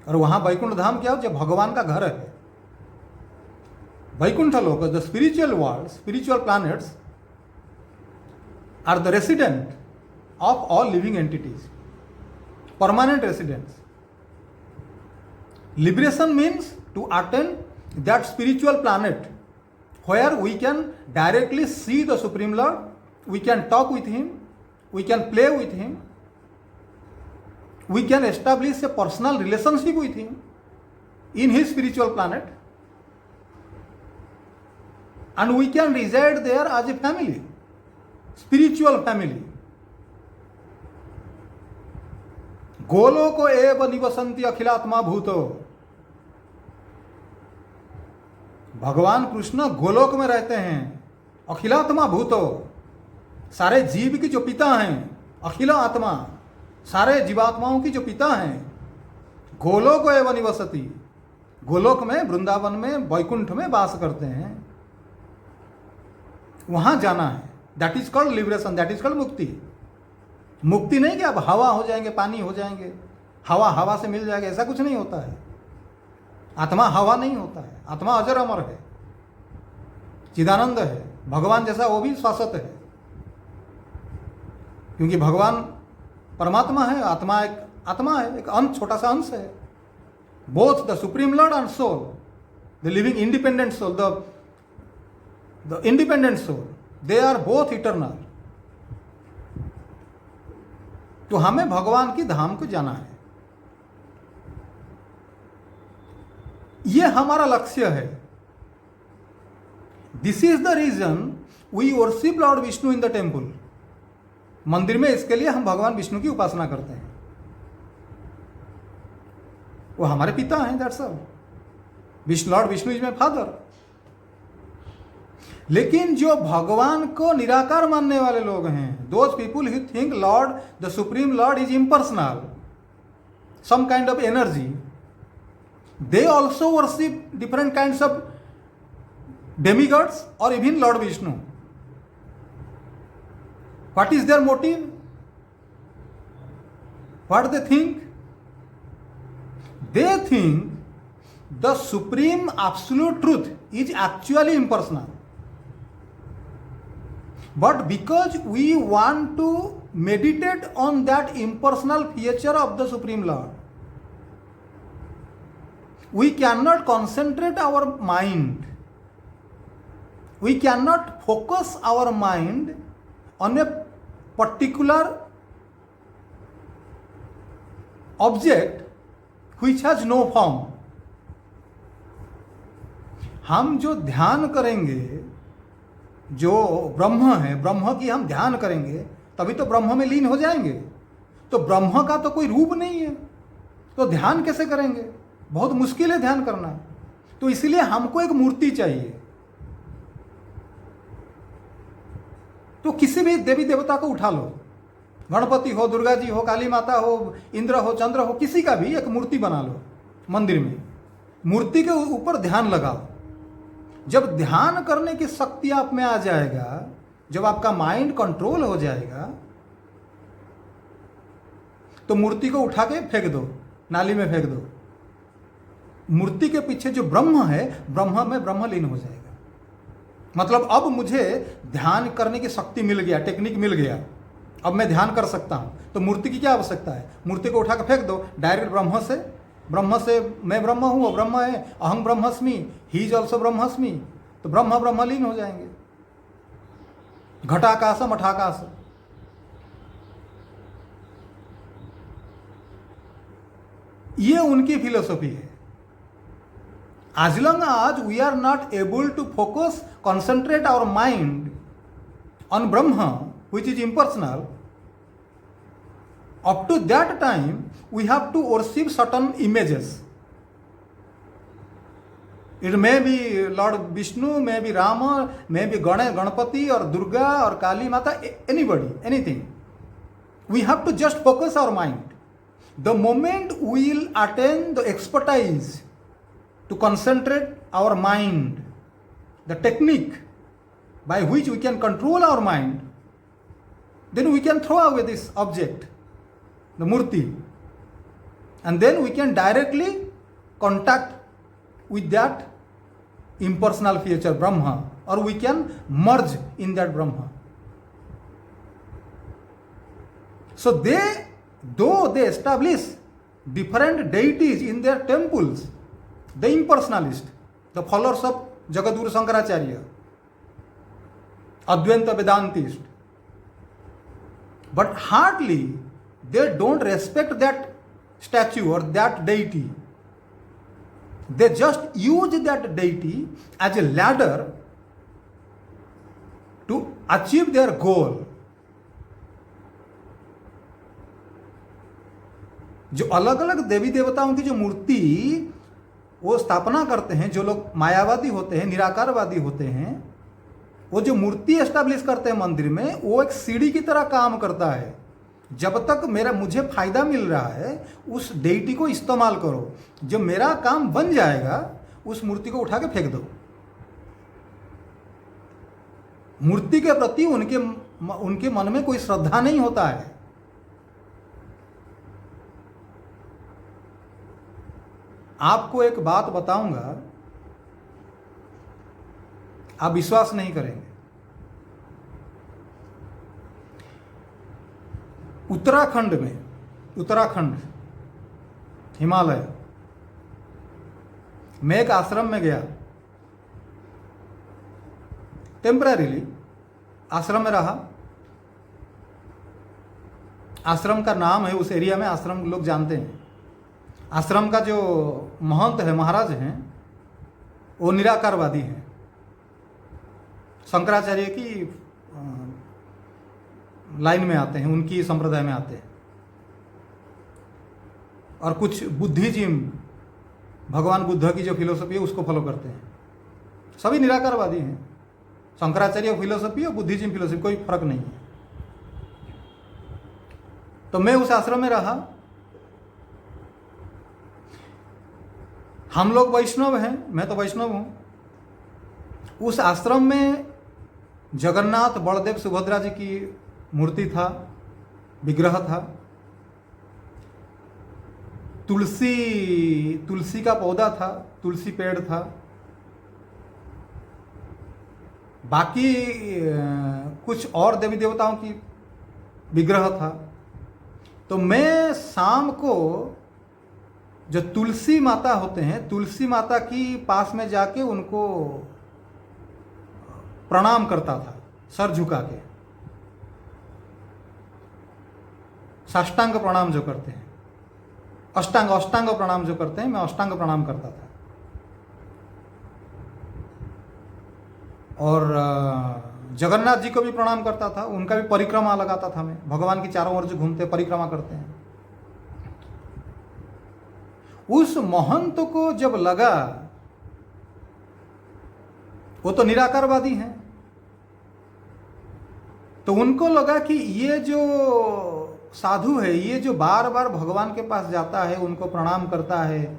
और वहां वैकुंठ धाम क्या हो? जब भगवान का घर है। Vaikuntha Lok, the spiritual world, spiritual planets are the resident of all living entities, permanent residents. Liberation means to attain that spiritual planet where we can directly see the Supreme Lord, we can talk with Him, we can play with Him, we can establish a personal relationship with Him in His spiritual planet, and we can reside there as a family, spiritual family. गोलोको एव निवसन्ति अखिलात्मा भूतो। भगवान कृष्ण गोलोक में रहते हैं, अखिलात्मा भूतो। सारे जीव की जो पिता हैं, अखिल आत्मा, सारे जीवात्माओं की जो पिता हैं, गोलोको एव निवसति। गोलोक में, वृंदावन में, वैकुंठ में वास करते हैं। वहां जाना है। That is called liberation, that is called मुक्ति। मुक्ति नहीं कि आप हवा हो जाएंगे, पानी हो जाएंगे, हवा से मिल जाएगा, ऐसा कुछ नहीं होता है। आत्मा हवा नहीं होता है, आत्मा अजर अमर है, चिदानंद है। भगवान जैसा वो भी शाश्वत है, क्योंकि भगवान परमात्मा है, आत्मा है, एक अंश, छोटा सा अंश है। Both the supreme lord and soul, the living independent soul, the independent soul, they are both eternal. तो हमें भगवान की धाम को जाना है, यह हमारा लक्ष्य है। This is the reason we worship lord Vishnu in the temple. मंदिर में इसके लिए हम भगवान विष्णु की उपासना करते हैं। वो हमारे पिता हैं, that's all. Lord Vishnu is my father. लेकिन जो भगवान को निराकार मानने वाले लोग हैं, those people who think lord, the supreme lord is impersonal, some kind of energy, they also worship different kinds of demigods और even lord Vishnu. What is their motive? What they think? They think the supreme absolute truth is actually impersonal. But because we want to meditate on that impersonal feature of the Supreme Lord, we cannot concentrate our mind. We cannot focus our mind on a particular object which has no form. हम जो ध्यान करेंगे, जो ब्रह्म है, ब्रह्म की हम ध्यान करेंगे, तभी तो ब्रह्म में लीन हो जाएंगे। तो ब्रह्म का तो कोई रूप नहीं है, तो ध्यान कैसे करेंगे? बहुत मुश्किल है ध्यान करना। तो इसलिए हमको एक मूर्ति चाहिए। तो किसी भी देवी देवता को उठा लो, गणपति हो, दुर्गा जी हो, काली माता हो, इंद्र हो, चंद्र हो, किसी का भी एक मूर्ति बना लो मंदिर में। मूर्ति के ऊपर ध्यान लगाओ। जब ध्यान करने की शक्ति आप में आ जाएगा, जब आपका माइंड कंट्रोल हो जाएगा, तो मूर्ति को उठा के फेंक दो, नाली में फेंक दो। मूर्ति के पीछे जो ब्रह्म है, ब्रह्म में ब्रह्म लीन हो जाएगा। मतलब अब मुझे ध्यान करने की शक्ति मिल गया, टेक्निक मिल गया, अब मैं ध्यान कर सकता हूं। तो मूर्ति की क्या आवश्यकता है? मूर्ति को उठा के फेंक दो, डायरेक्ट ब्रह्म से मैं ब्रह्म हूं, वो ब्रह्म है, अहं ब्रह्मस्मि, ही इज ऑल्सो ब्रह्मस्मि। तो ब्रह्म लीन हो जाएंगे। घटाकाश मठाकाश। ये उनकी फिलोसफी है। As long as we are not able to focus, concentrate our mind on Brahma, which is impersonal, up to that time we have to worship certain images. It may be Lord Vishnu, may be Rama, may be Ganpati or Durga or Kali Mata, anybody, anything. We have to just focus our mind. The moment we will attain the expertise to concentrate our mind, the technique by which we can control our mind, then we can throw away this object, the murti, and then we can directly contact with that impersonal feature, Brahma, or we can merge in that Brahma. So though they establish different deities in their temples, the impersonalists, the followers of Jagadguru Shankaracharya, Advaita Vedantist, but hardly they don't respect that statue or that deity. They just use that deity as a ladder to achieve their goal. जो अलग अलग देवी देवताओं की जो मूर्ति वो स्थापना करते हैं, जो लोग मायावादी होते हैं, निराकारवादी होते हैं, वो जो मूर्ति एस्टैब्लिश करते हैं मंदिर में, वो एक सीढ़ी की तरह काम करता है। जब तक मुझे फायदा मिल रहा है उस डेइटी को इस्तेमाल करो, जब मेरा काम बन जाएगा उस मूर्ति को उठा के फेंक दो। मूर्ति के प्रति उनके मन में कोई श्रद्धा नहीं होता है। आपको एक बात बताऊंगा, आप विश्वास नहीं करेंगे। उत्तराखंड हिमालय मैं एक आश्रम में गया, टेम्परेरीली आश्रम में रहा। आश्रम का नाम है, उस एरिया में आश्रम लोग जानते हैं। आश्रम का जो महंत है, महाराज हैं, वो निराकारवादी हैं, शंकराचार्य की लाइन में आते हैं, उनकी संप्रदाय में आते हैं। और कुछ बुद्धिज्म, भगवान बुद्ध की जो फिलोसफी है उसको फॉलो करते हैं। सभी निराकारवादी हैं। शंकराचार्य फिलोसफी और बुद्धिज्म फिलोसफी कोई फर्क नहीं है। तो मैं उस आश्रम में रहा। हम लोग वैष्णव हैं, मैं तो वैष्णव हूं। उस आश्रम में जगन्नाथ, बलदेव, सुभद्रा जी की मूर्ति था, विग्रह था। तुलसी का पौधा था, तुलसी पेड़ था। बाकी कुछ और देवी देवताओं की विग्रह था। तो मैं शाम को जो तुलसी माता होते हैं, तुलसी माता की पास में जाके उनको प्रणाम करता था, सर झुका के, साष्टांग प्रणाम जो करते हैं, अष्टांग प्रणाम जो करते हैं, मैं अष्टांग प्रणाम करता था। और जगन्नाथ जी को भी प्रणाम करता था, उनका भी परिक्रमा लगाता था मैं। भगवान की चारों ओर जो घूमते परिक्रमा करते हैं। उस महंत को जब लगा, वो तो निराकारवादी हैं, तो उनको लगा कि ये जो साधु है, ये जो बार बार भगवान के पास जाता है, उनको प्रणाम करता है,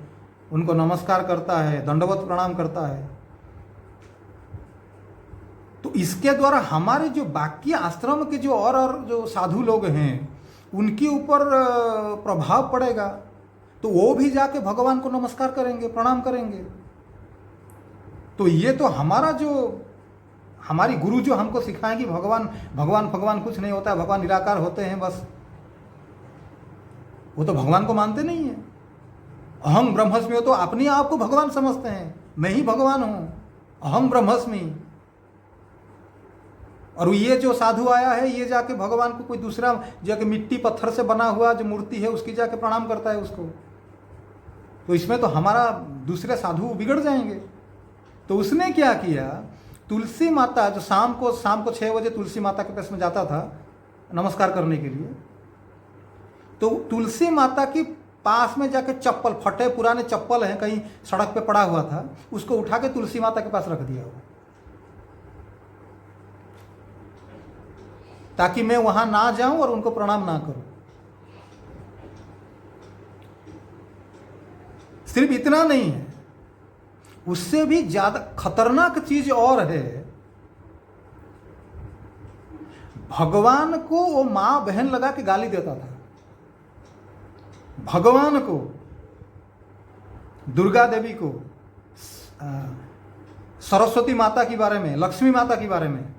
उनको नमस्कार करता है, दंडवत प्रणाम करता है, तो इसके द्वारा हमारे जो बाकी आश्रम के जो और जो साधु लोग हैं उनके ऊपर प्रभाव पड़ेगा। तो वो भी जाके भगवान को नमस्कार करेंगे, प्रणाम करेंगे। तो ये तो हमारी गुरु जो हमको सिखाएं कि भगवान कुछ नहीं होता है, भगवान निराकार होते हैं बस, वो तो भगवान को मानते नहीं है। अहम ब्रह्मस्मि, तो अपने आप को भगवान समझते हैं, मैं ही भगवान हूं, अहम ब्रह्मस्मि। और ये जो साधु आया है ये जाके भगवान को कोई दूसरा जाके मिट्टी पत्थर से बना हुआ जो मूर्ति है उसकी जाके प्रणाम करता है उसको, तो इसमें तो हमारा दूसरे साधु बिगड़ जाएंगे। तो उसने क्या किया, तुलसी माता जो शाम को 6 बजे तुलसी माता के पास में जाता था नमस्कार करने के लिए, तो तुलसी माता की पास में जाके चप्पल, फटे पुराने चप्पल हैं कहीं सड़क पे पड़ा हुआ था, उसको उठा के तुलसी माता के पास रख दिया हुआ, ताकि मैं वहां ना जाऊं और उनको प्रणाम ना करूं। सिर्फ इतना नहीं है, उससे भी ज्यादा खतरनाक चीज और है, भगवान को वो मां बहन लगा के गाली देता था। भगवान को, दुर्गा देवी को, सरस्वती माता के बारे में, लक्ष्मी माता के बारे में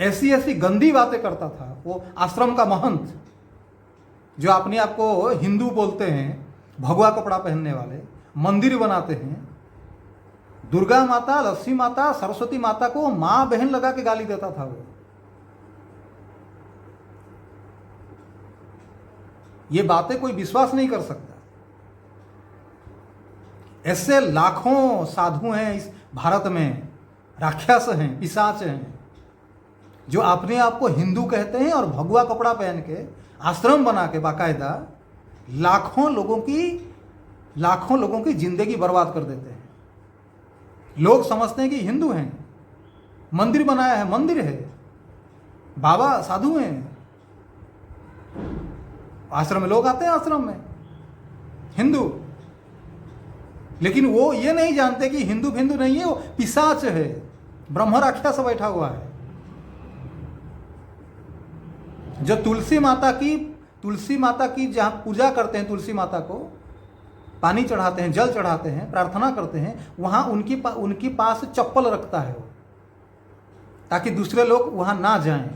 ऐसी ऐसी गंदी बातें करता था। वो आश्रम का महंत जो अपने आप को हिंदू बोलते हैं, भगवा कपड़ा पहनने वाले, मंदिर बनाते हैं, दुर्गा माता, लक्ष्मी माता, सरस्वती माता को मां बहन लगा के गाली देता था वो। ये बातें कोई विश्वास नहीं कर सकता। ऐसे लाखों साधु हैं इस भारत में, राक्षस हैं, पिशाच हैं, जो अपने आप को हिंदू कहते हैं और भगवा कपड़ा पहन के आश्रम बना के बाकायदा लाखों लोगों की जिंदगी बर्बाद कर देते हैं। लोग समझते हैं कि हिंदू हैं, मंदिर बनाया है, मंदिर है, बाबा साधु हैं, आश्रम में लोग आते हैं, आश्रम में हिंदू, लेकिन वो ये नहीं जानते कि हिंदू नहीं है, वो पिशाच है, ब्रह्म राक्षस बैठा हुआ है। जो तुलसी माता की जहां पूजा करते हैं, तुलसी माता को पानी चढ़ाते हैं, जल चढ़ाते हैं, प्रार्थना करते हैं, वहां उनकी पास चप्पल रखता है वो, ताकि दूसरे लोग वहां ना जाएं।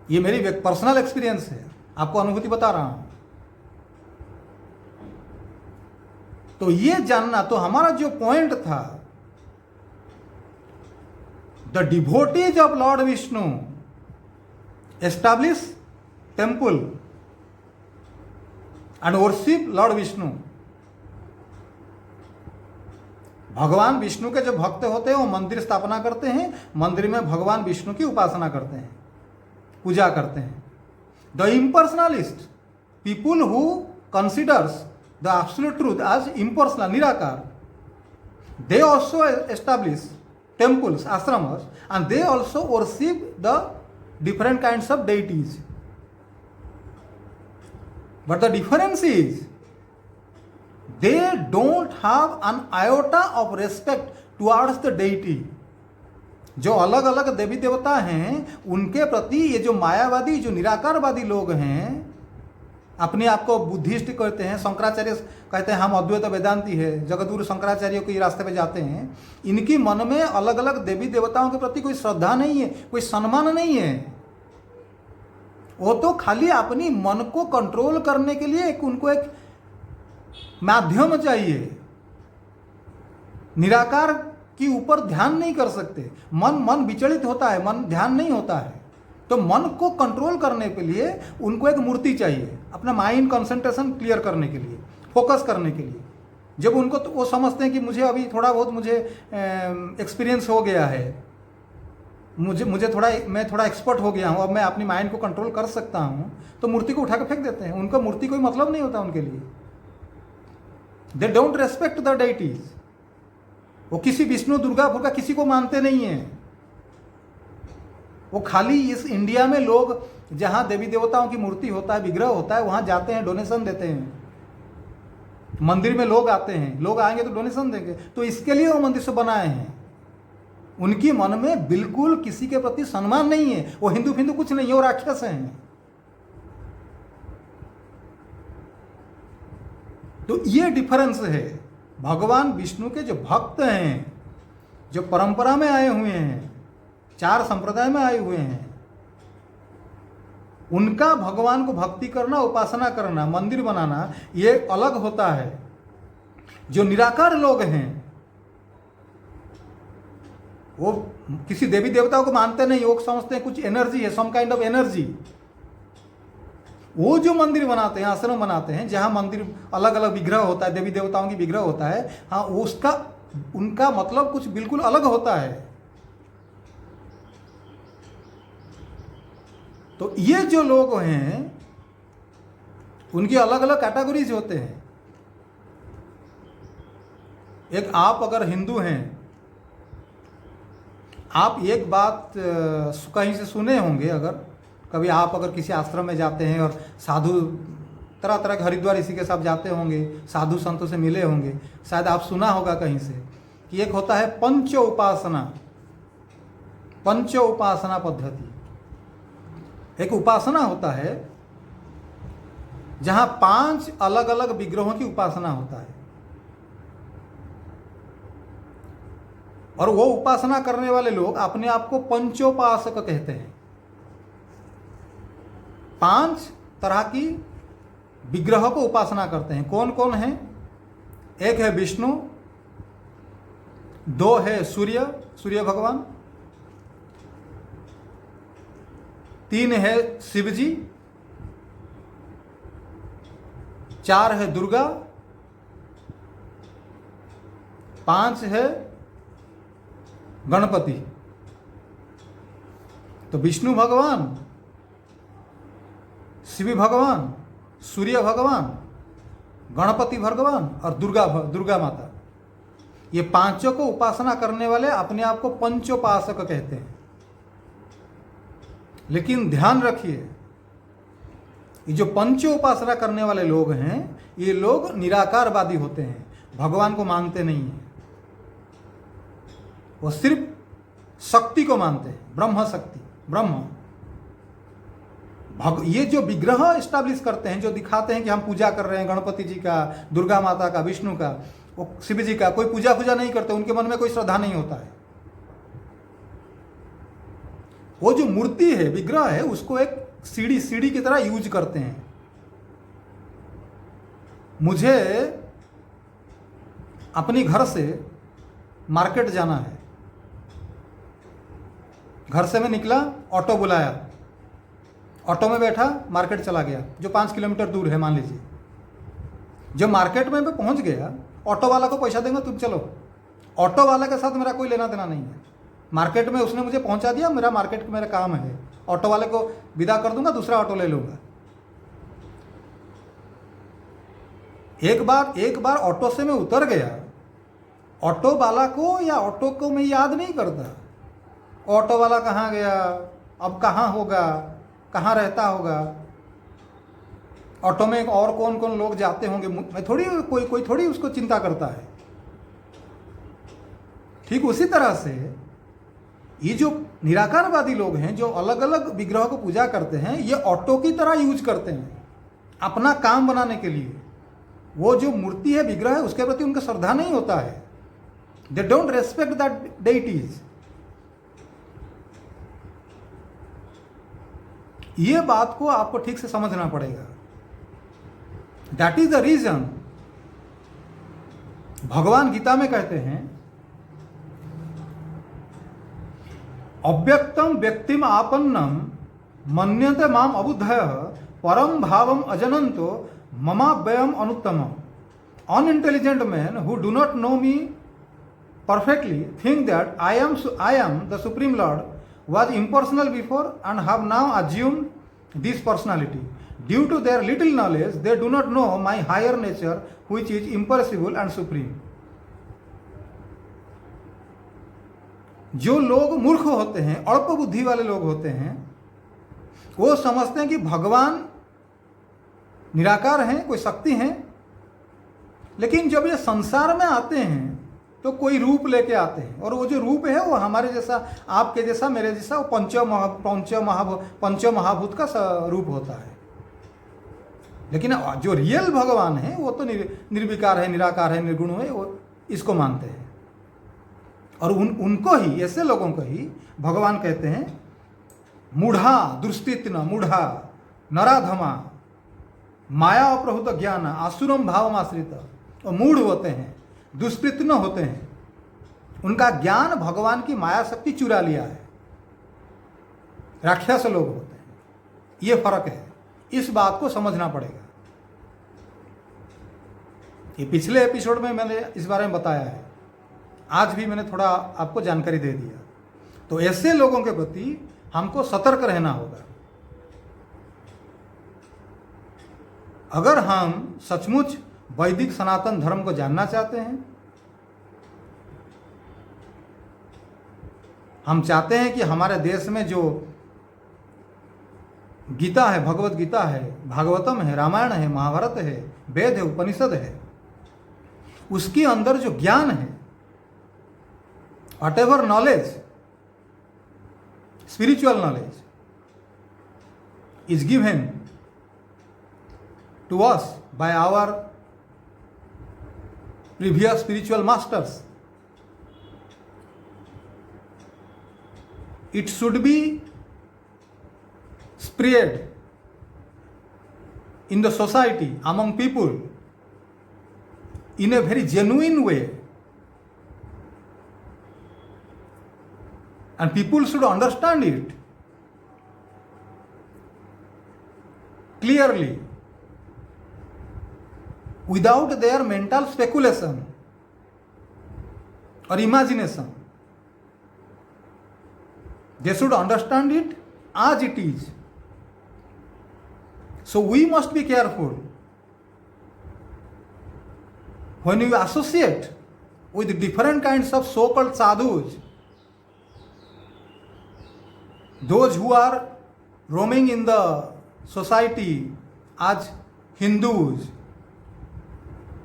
ये मेरी पर्सनल एक्सपीरियंस है, आपको अनुभूति बता रहा हूं। तो ये जानना, तो हमारा जो पॉइंट था, the devotees of lord Vishnu establish temple and worship lord Vishnu. भगवान विष्णु के जो भक्त होते हैं वो मंदिर स्थापना करते हैं, मंदिर में भगवान विष्णु की उपासना करते हैं, पूजा करते हैं। The impersonalist, people who considers the absolute truth as impersonal, निराकार, they also establish temples, ashramas, and they also worship the different kinds of deities. But the difference is they don't have an iota of respect towards the deity. जो अलग अलग देवी देवता हैं उनके प्रति ये जो मायावादी, जो निराकारवादी लोग हैं, अपने आप को बुद्धिस्ट कहते हैं, शंकराचार्य कहते हैं हम अद्वैत वेदांती है, जगद्गुरु शंकराचार्य के रास्ते पे जाते हैं, इनकी मन में अलग अलग देवी देवताओं के प्रति कोई श्रद्धा नहीं है, कोई सम्मान नहीं है। वो तो खाली अपनी मन को कंट्रोल करने के लिए उनको एक माध्यम चाहिए, निराकार के ऊपर ध्यान नहीं कर सकते। मन विचलित होता है, मन ध्यान नहीं होता है, तो मन को कंट्रोल करने के लिए उनको एक मूर्ति चाहिए, अपना माइंड कंसंट्रेशन क्लियर करने के लिए, फोकस करने के लिए। जब उनको तो वो समझते हैं कि मुझे अभी थोड़ा बहुत मुझे एक्सपीरियंस हो गया है, मैं थोड़ा एक्सपर्ट हो गया हूँ, अब मैं अपनी माइंड को कंट्रोल कर सकता हूँ, तो मूर्ति को उठा के फेंक देते हैं। उनको मूर्ति कोई मतलब नहीं होता उनके लिए। दे डोंट रेस्पेक्ट द डेटीज। वो किसी विष्णु दुर्गा फुर्गा किसी को मानते नहीं हैं। वो खाली इस इंडिया में लोग जहां देवी देवताओं की मूर्ति होता है, विग्रह होता है, वहां जाते हैं, डोनेशन देते हैं। मंदिर में लोग आते हैं, लोग आएंगे तो डोनेशन देंगे, तो इसके लिए वो मंदिर से बनाए हैं। उनकी मन में बिल्कुल किसी के प्रति सम्मान नहीं है। वो हिंदू फिंदू कुछ नहीं है, वो राक्षस हैं। तो ये डिफरेंस है। भगवान विष्णु के जो भक्त हैं, जो परंपरा में आए हुए हैं, 4 संप्रदाय में आए हुए हैं, उनका भगवान को भक्ति करना, उपासना करना, मंदिर बनाना, ये अलग होता है। जो निराकार लोग हैं वो किसी देवी देवताओं को मानते नहीं, वो समझते हैं कुछ एनर्जी है, सम काइंड ऑफ एनर्जी। वो जो मंदिर बनाते हैं, आश्रम बनाते हैं, जहाँ मंदिर अलग अलग विग्रह होता है, देवी देवताओं की विग्रह होता है, हाँ उसका उनका मतलब कुछ बिल्कुल अलग होता है। तो ये जो लोग हैं उनकी अलग अलग कैटेगरीज होते हैं। एक आप अगर हिंदू हैं, आप एक बात कहीं से सुने होंगे, अगर कभी आप अगर किसी आश्रम में जाते हैं और साधु तरह तरह के हरिद्वार इसी के साथ जाते होंगे, साधु संतों से मिले होंगे, शायद आप सुना होगा कहीं से कि एक होता है पंच उपासना पद्धति। एक उपासना होता है जहां 5 अलग अलग विग्रहों की उपासना होता है, और वो उपासना करने वाले लोग अपने आप को पंचोपासक कहते हैं। 5 तरह की विग्रह को उपासना करते हैं। कौन कौन है? एक है विष्णु, 2 है सूर्य भगवान, 3 है शिव जी, 4 है दुर्गा, 5 है गणपति। तो विष्णु भगवान, शिव भगवान, सूर्य भगवान, गणपति भगवान और दुर्गा माता, ये 5 को उपासना करने वाले अपने आप को पंचोपासक कहते हैं। लेकिन ध्यान रखिए, ये जो पंचो उपासना करने वाले लोग हैं, ये लोग निराकारवादी होते हैं, भगवान को मानते नहीं हैं। वो सिर्फ शक्ति को मानते हैं, ब्रह्म शक्ति, ब्रह्म। ये जो विग्रह एस्टैब्लिश करते हैं, जो दिखाते हैं कि हम पूजा कर रहे हैं गणपति जी का, दुर्गा माता का, विष्णु का, वो शिव जी का, कोई पूजा नहीं करते, उनके मन में कोई श्रद्धा नहीं होता है। वो जो मूर्ति है, विग्रह है, उसको एक सीढ़ी की तरह यूज करते हैं। मुझे अपनी घर से मार्केट जाना है, घर से मैं निकला, ऑटो बुलाया, ऑटो में बैठा, मार्केट चला गया, जो 5 किलोमीटर दूर है मान लीजिए। जब मार्केट में मैं पहुंच गया, ऑटो वाला को पैसा देंगे, तुम चलो। ऑटो वाला के साथ मेरा कोई लेना देना नहीं है। मार्केट में उसने मुझे पहुंचा दिया, मेरा काम है, ऑटो वाले को विदा कर दूंगा, दूसरा ऑटो ले लूंगा। एक बार ऑटो से मैं उतर गया, ऑटो वाला को या ऑटो को मैं याद नहीं करता। ऑटो वाला कहाँ गया, अब कहाँ होगा, कहाँ रहता होगा, ऑटो में और कौन कौन लोग जाते होंगे, मैं थोड़ी कोई थोड़ी उसको चिंता करता है। ठीक उसी तरह से ये जो निराकारवादी लोग हैं, जो अलग अलग विग्रह को पूजा करते हैं, ये ऑटो की तरह यूज करते हैं अपना काम बनाने के लिए। वो जो मूर्ति है, विग्रह है, उसके प्रति उनका श्रद्धा नहीं होता है। They don't respect that deities. ये बात को आपको ठीक से समझना पड़ेगा। दैट इज द रीजन भगवान गीता में कहते हैं, अव्यक्तम व्यक्तिम आपन्नम मन्यते माम अबुद्धयः परम भावम अजनंतो ममाव्ययम अनुत्तमम। Unintelligent men who do not know me perfectly think that I am the Supreme Lord, was impersonal before and have now assumed this personality. Due to their little knowledge, they do not know my higher nature, which is imperishable and supreme. जो लोग मूर्ख होते हैं, अल्प बुद्धि वाले लोग होते हैं, वो समझते हैं कि भगवान निराकार हैं, कोई शक्ति हैं, लेकिन जब ये संसार में आते हैं तो कोई रूप लेके आते हैं, और वो जो रूप है वो हमारे जैसा, आपके जैसा, मेरे जैसा, वो पंच महाभूत का रूप होता है। लेकिन जो रियल भगवान है वो तो निर्विकार है, निराकार है, निर्गुण है, वो इसको मानते हैं। और उनको ही, ऐसे लोगों को ही भगवान कहते हैं मूढ़ा दुष्टित्न मूढ़ा नराधमा माया अप्रहुत ज्ञान आसुरम भावम आश्रित। और मूढ़ होते हैं, दुष्कृत्न होते हैं, उनका ज्ञान भगवान की माया शक्ति चुरा लिया है, राक्षस लोग होते हैं। ये फर्क है, इस बात को समझना पड़ेगा। ये पिछले एपिसोड में मैंने इस बारे में बताया है, आज भी मैंने थोड़ा आपको जानकारी दे दिया। तो ऐसे लोगों के प्रति हमको सतर्क रहना होगा। अगर हम सचमुच वैदिक सनातन धर्म को जानना चाहते हैं, हम चाहते हैं कि हमारे देश में जो गीता है, भगवत गीता है, भागवतम है, रामायण है, महाभारत है, वेद है, उपनिषद है, उसके अंदर जो ज्ञान है, whatever knowledge, spiritual knowledge is given to us by our previous spiritual masters, it should be spread in the society, among people, in a very genuine way, and people should understand it clearly, without their mental speculation or imagination. They should understand it as it is. So we must be careful when we associate with different kinds of so-called sadhus, those who are roaming in the society as Hindus.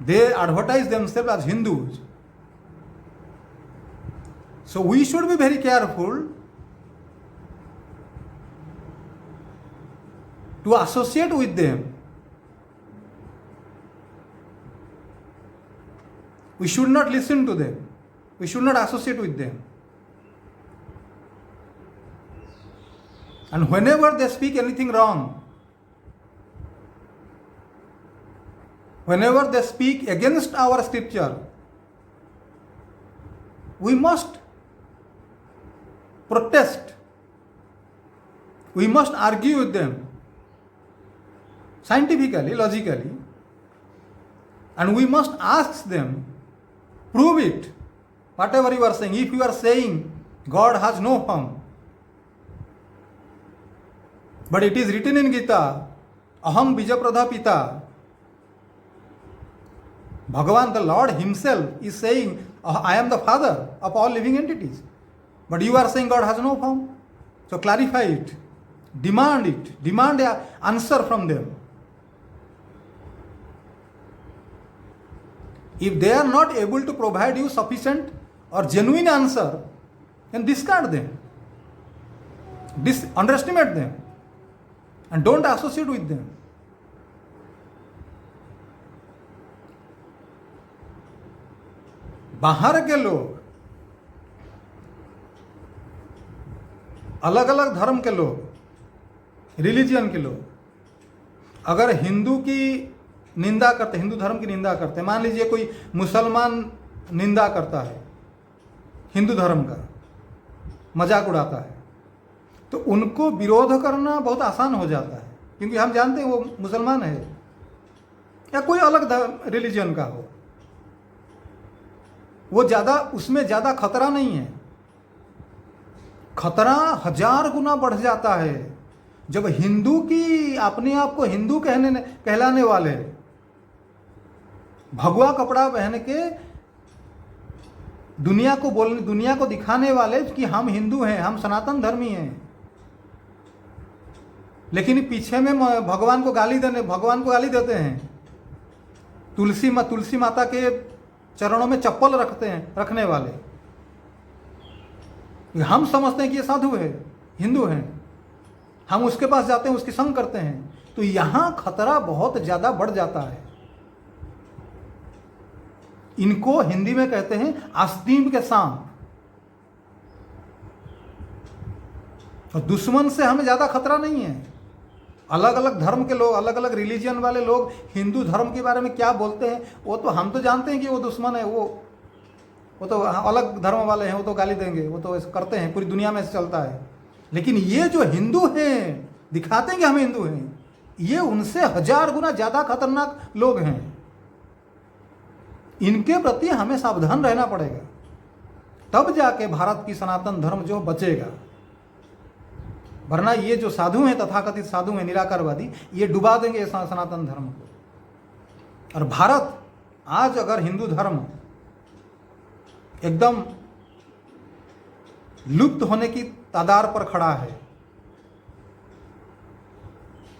They advertise themselves as Hindus. So we should be very careful to associate with them. We should not listen to them. We should not associate with them. And whenever they speak anything wrong, whenever they speak against our scripture, we must protest. We must argue with them scientifically, logically, and we must ask them, prove it, whatever you are saying. If you are saying God has no form, but it is written in Gita, aham bijapradha pita, Bhagavan, the Lord himself, is saying, I am the father of all living entities. But you are saying God has no form. So clarify it. Demand it. Demand an answer from them. If they are not able to provide you sufficient or genuine answer, then discard them. Underestimate them. And don't associate with them. बाहर के लोग, अलग अलग धर्म के लोग, religion के लोग, अगर हिंदू की निंदा करते, हिंदू धर्म की निंदा करते, मान लीजिए कोई मुसलमान निंदा करता है, हिंदू धर्म का मजाक उड़ाता है, तो उनको विरोध करना बहुत आसान हो जाता है, क्योंकि हम जानते हैं वो मुसलमान है या कोई अलग रिलीजियन का हो, वो ज़्यादा, उसमें ज़्यादा खतरा नहीं है। खतरा 1000 गुना बढ़ जाता है जब हिंदू की, अपने आप को हिंदू कहलाने वाले, भगवा कपड़ा पहन के दुनिया को दिखाने वाले कि हम हिंदू हैं, हम सनातन धर्मी हैं, लेकिन पीछे में भगवान को गाली देते हैं, तुलसी माता के चरणों में चप्पल रखने वाले, हम समझते हैं कि ये साधु है, हिंदू हैं, हम उसके पास जाते हैं, उसकी संग करते हैं, तो यहां खतरा बहुत ज्यादा बढ़ जाता है। इनको हिंदी में कहते हैं आस्तीन के सांप। और दुश्मन से हमें ज्यादा खतरा नहीं है। अलग अलग धर्म के लोग, अलग अलग रिलीजियन वाले लोग हिंदू धर्म के बारे में क्या बोलते हैं, वो तो हम तो जानते हैं कि वो दुश्मन है, वो वो तो अलग धर्म वाले हैं, वो तो गाली देंगे, वो तो ऐसे करते हैं, पूरी दुनिया में ऐसे चलता है। लेकिन ये जो हिंदू हैं, दिखाते हैं कि हम हिंदू हैं, ये उनसे 1000 गुना ज़्यादा खतरनाक लोग हैं। इनके प्रति हमें सावधान रहना पड़ेगा, तब जाके भारत की सनातन धर्म जो बचेगा। वरना ये जो साधु हैं, तथाकथित साधु हैं, निराकारवादी, ये डुबा देंगे सनातन धर्म को। और भारत आज अगर हिंदू धर्म एकदम लुप्त होने की तादार पर खड़ा है,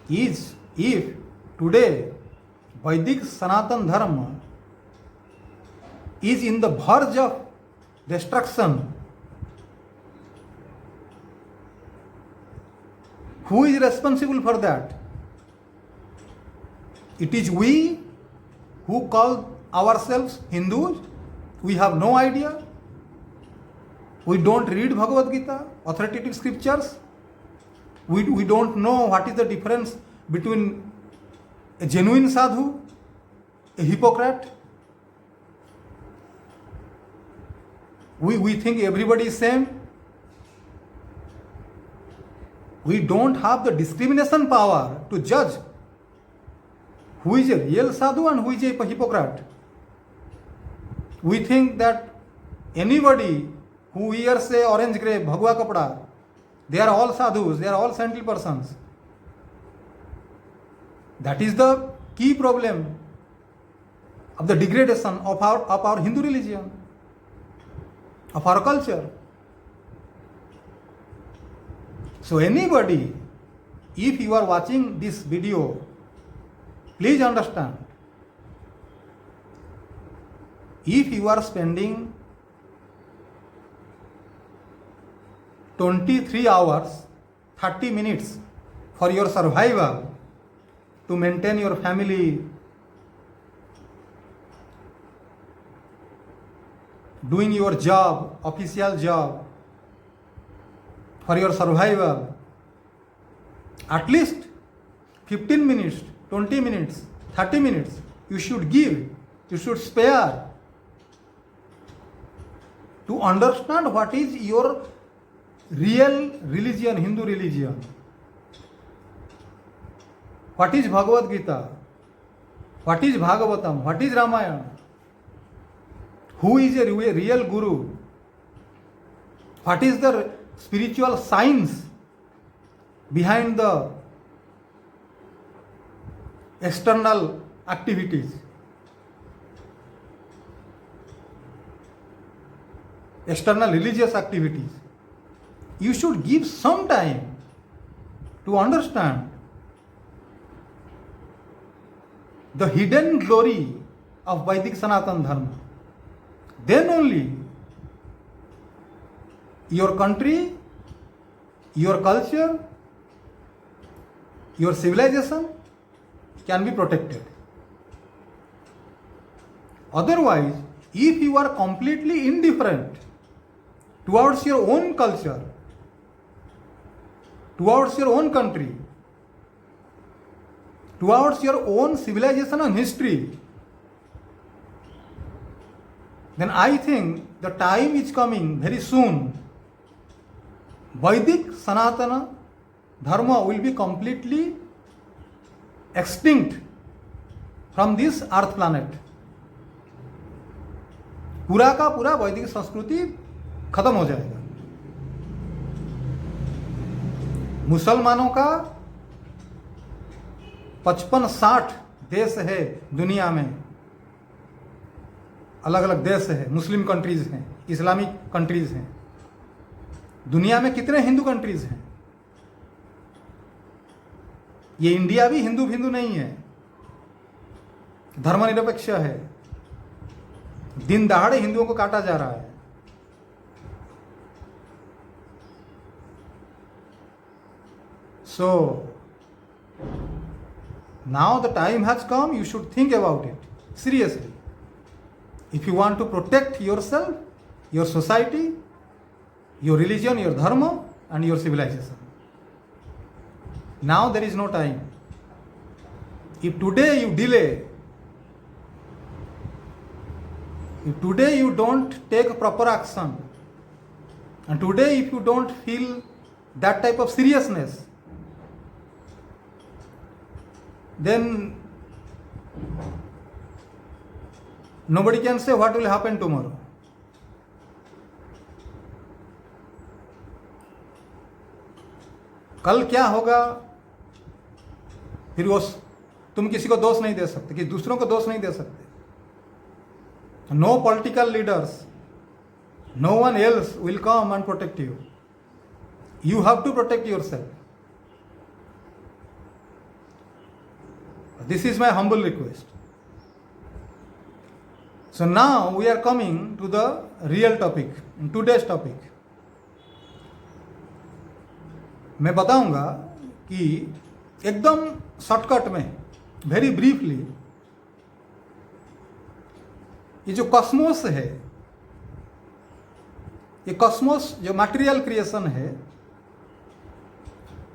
if today Vedic Sanatan Dharma is in the verge of destruction, who is responsible for that? It is we who call ourselves Hindus. We have no idea. We don't read Bhagavad Gita, authoritative scriptures. We don't know what is the difference between a genuine sadhu, a hypocrite. We think everybody is same. We don't have the discrimination power to judge who is a real sadhu and who is a hypocrite. We think that anybody who wears a orange grey bhagwa kapda, they are all sadhus, they are all saintly persons. That is the key problem of the degradation of our Hindu religion, of our culture. So anybody, if you are watching this video, please understand, if you are spending 23 hours, 30 minutes for your survival, to maintain your family, doing your job, official job, for your survival, at least 15 minutes, 20 minutes, 30 minutes, you should give, you should spare to understand what is your real religion, Hindu religion. What is Bhagavad Gita? What is Bhagavatam? What is Ramayana? Who is a real guru? What is the spiritual science behind the external activities? External religious activities. You should give some time to understand the hidden glory of Vedic Sanatan Dharma. Then only your country, your culture, your civilization can be protected. Otherwise, if you are completely indifferent towards your own culture, towards your own country, towards your own civilization and history, then I think the time is coming very soon. Vedic Sanatana Dharma will be completely extinct from this earth planet. पूरा का पूरा वैदिक संस्कृति खत्म हो जाएगा। मुसलमानों का 55-60 देश है दुनिया में, अलग अलग देश है, मुस्लिम कंट्रीज हैं, इस्लामिक कंट्रीज हैं। दुनिया में कितने हिंदू कंट्रीज हैं? ये इंडिया भी हिंदू नहीं है, धर्मनिरपेक्ष है। दिन दहाड़े हिंदुओं को काटा जा रहा है। So now the time has come, you should think about it seriously. If you want to protect yourself, your society, your religion, your dharma and your civilization. Now there is no time. If today you delay, If today you don't take proper action, and today if you don't feel that type of seriousness, then nobody can say what will happen tomorrow. कल क्या होगा फिर वो तुम किसी को दोष नहीं दे सकते, कि दूसरों को दोष नहीं दे सकते. No political leaders, no one else will come and protect you. You have to protect yourself. This is my humble request. So now we are coming to the real topic, today's topic. मैं बताऊंगा कि एकदम shortcut में, very briefly, ये जो Cosmos है, ये Cosmos जो मटेरियल क्रिएशन है,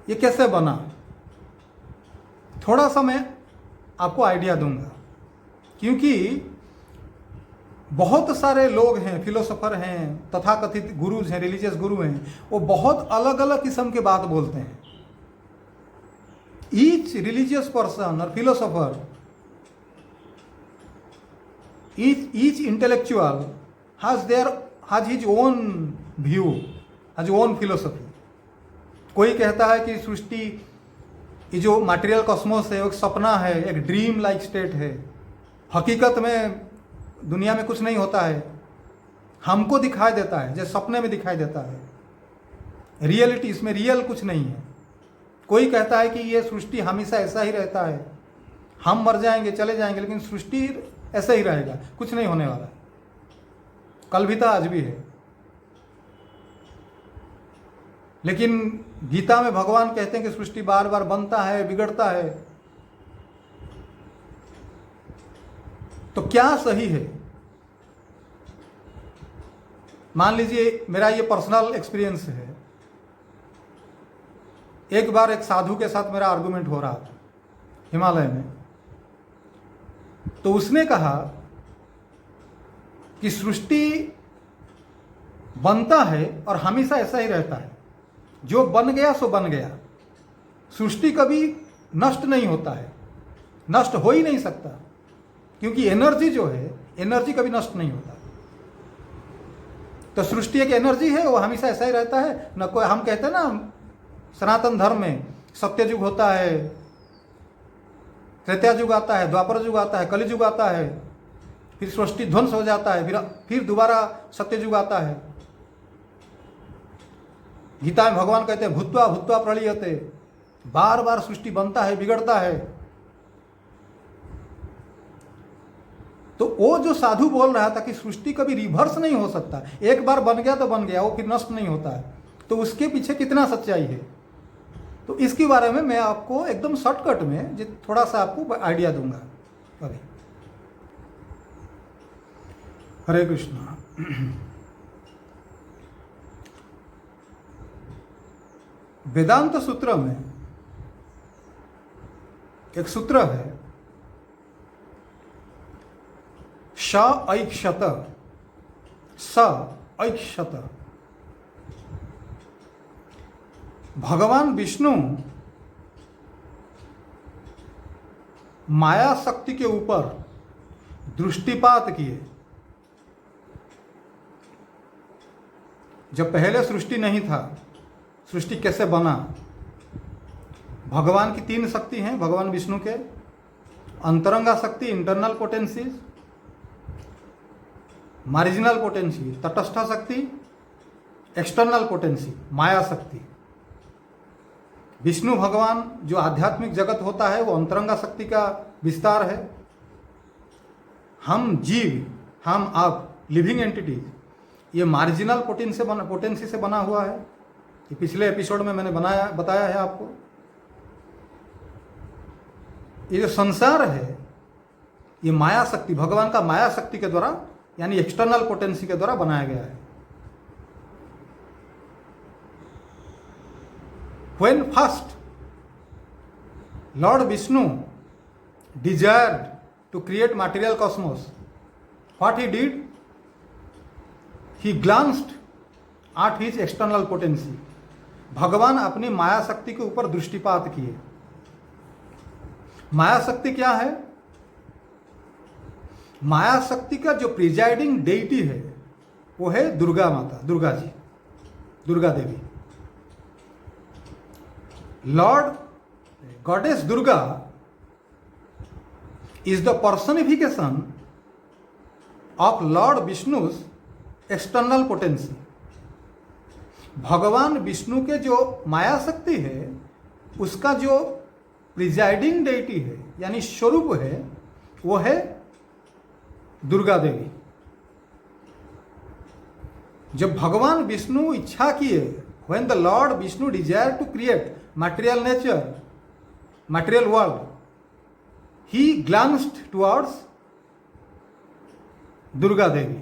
ये कैसे बना, थोड़ा सा मैं आपको आइडिया दूंगा. क्योंकि बहुत सारे लोग हैं, फिलोसोफर हैं, तथाकथित गुरुज हैं, रिलीजियस गुरु हैं, वो बहुत अलग अलग किस्म की बात बोलते हैं. ईच रिलीजियस पर्सन और philosopher, each intellectual has his own view, has his own philosophy. कोई कहता है कि सृष्टि, ये जो मटेरियल कॉस्मोस है, एक सपना है, एक ड्रीम लाइक स्टेट है, हकीकत में दुनिया में कुछ नहीं होता है, हमको दिखाई देता है, जैसे सपने में दिखाई देता है, रियलिटी इसमें रियल कुछ नहीं है. कोई कहता है कि ये सृष्टि हमेशा ऐसा ही रहता है, हम मर जाएंगे चले जाएंगे लेकिन सृष्टि ऐसा ही रहेगा, कुछ नहीं होने वाला, कल भी था आज भी है. लेकिन गीता में भगवान कहते हैं कि सृष्टि बार बार बनता है, बिगड़ता है. तो क्या सही है? मान लीजिए मेरा ये पर्सनल एक्सपीरियंस है. एक बार एक साधु के साथ मेरा आर्गुमेंट हो रहा था हिमालय में. तो उसने कहा कि सृष्टि बनता है और हमेशा ऐसा ही रहता है, जो बन गया सो बन गया, सृष्टि कभी नष्ट नहीं होता है, नष्ट हो ही नहीं सकता, क्योंकि एनर्जी जो है, एनर्जी कभी नष्ट नहीं होता. तो सृष्टि एक एनर्जी है, वो हमेशा ऐसा ही रहता है. न कोई, हम कहते हैं ना सनातन धर्म में सत्ययुग होता है, त्रेता युग आता है, द्वापर युग आता है, कलि युग आता है, फिर सृष्टि ध्वंस हो जाता है, फिर दोबारा सत्य युग आता है. गीता में भगवान कहते हैं भूत्वा भूत्वा प्रलीयते, बार बार सृष्टि बनता है, बिगड़ता है. तो वो जो साधु बोल रहा था कि सृष्टि कभी रिवर्स नहीं हो सकता, एक बार बन गया तो बन गया, वो फिर नष्ट नहीं होता है, तो उसके पीछे कितना सच्चाई है. तो इसके बारे में मैं आपको एकदम शॉर्टकट में थोड़ा सा आपको आइडिया दूंगा अभी. हरे कृष्णा. वेदांत सूत्र में एक सूत्र है, स ऐक्षत, स ऐक्षत. भगवान विष्णु माया शक्ति के ऊपर दृष्टिपात किए. जब पहले सृष्टि नहीं था, सृष्टि कैसे बना? भगवान की 3 शक्ति हैं भगवान विष्णु के, अंतरंगा शक्ति इंटरनल पोटेंसीज, मार्जिनल पोटेंसी तटस्थ शक्ति, एक्सटर्नल पोटेंसी माया शक्ति. विष्णु भगवान जो आध्यात्मिक जगत होता है वो अंतरंगा शक्ति का विस्तार है. हम जीव, हम आप लिविंग एंटिटीज, ये मार्जिनल पोटेंसी से बना हुआ है. ये पिछले एपिसोड में मैंने बताया है आपको. ये जो संसार है ये माया शक्ति, भगवान का माया शक्ति के द्वारा यानी एक्सटर्नल पोटेंसी के द्वारा बनाया गया है. When first Lord Vishnu desired to create material cosmos, what he did? He glanced at his external potency. भगवान अपनी माया शक्ति के ऊपर दृष्टिपात किए। माया शक्ति क्या है? माया शक्ति का जो प्रिजाइडिंग डेइटी है वो है दुर्गा माता, Durga ji, Durga Devi. Lord goddess Durga is the personification of Lord Vishnu's external potency। भगवान विष्णु के जो माया शक्ति है उसका जो प्रिजाइडिंग डेइटी है यानी स्वरूप है वो है दुर्गा देवी। जब भगवान विष्णु इच्छा किए, when the Lord Vishnu desired to create material nature, material world, he glanced towards Durga Devi।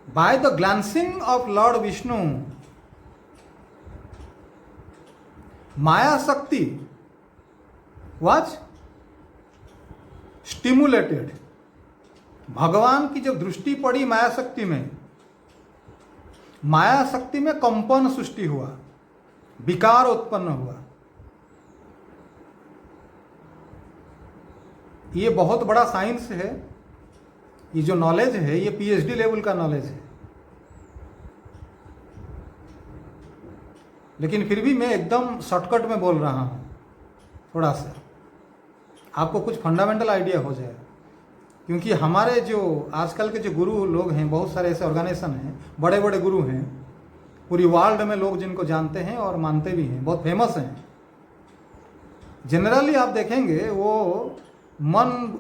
By the glancing of Lord Vishnu, Maya Shakti was stimulated। भगवान की जब दृष्टि पड़ी माया शक्ति में, माया शक्ति में कंपन सृष्टि हुआ, विकार उत्पन्न हुआ। ये बहुत बड़ा साइंस है। ये जो नॉलेज है ये पीएचडी लेवल का नॉलेज है, लेकिन फिर भी मैं एकदम शॉर्टकट में बोल रहा हूँ, थोड़ा सा आपको कुछ फंडामेंटल आइडिया हो जाए। क्योंकि हमारे जो आजकल के जो गुरु लोग हैं, बहुत सारे ऐसे ऑर्गेनाइजेशन हैं, बड़े बड़े गुरु हैं, पूरी वर्ल्ड में लोग जिनको जानते हैं और मानते भी हैं, बहुत फेमस हैं। जनरली आप देखेंगे वो मन,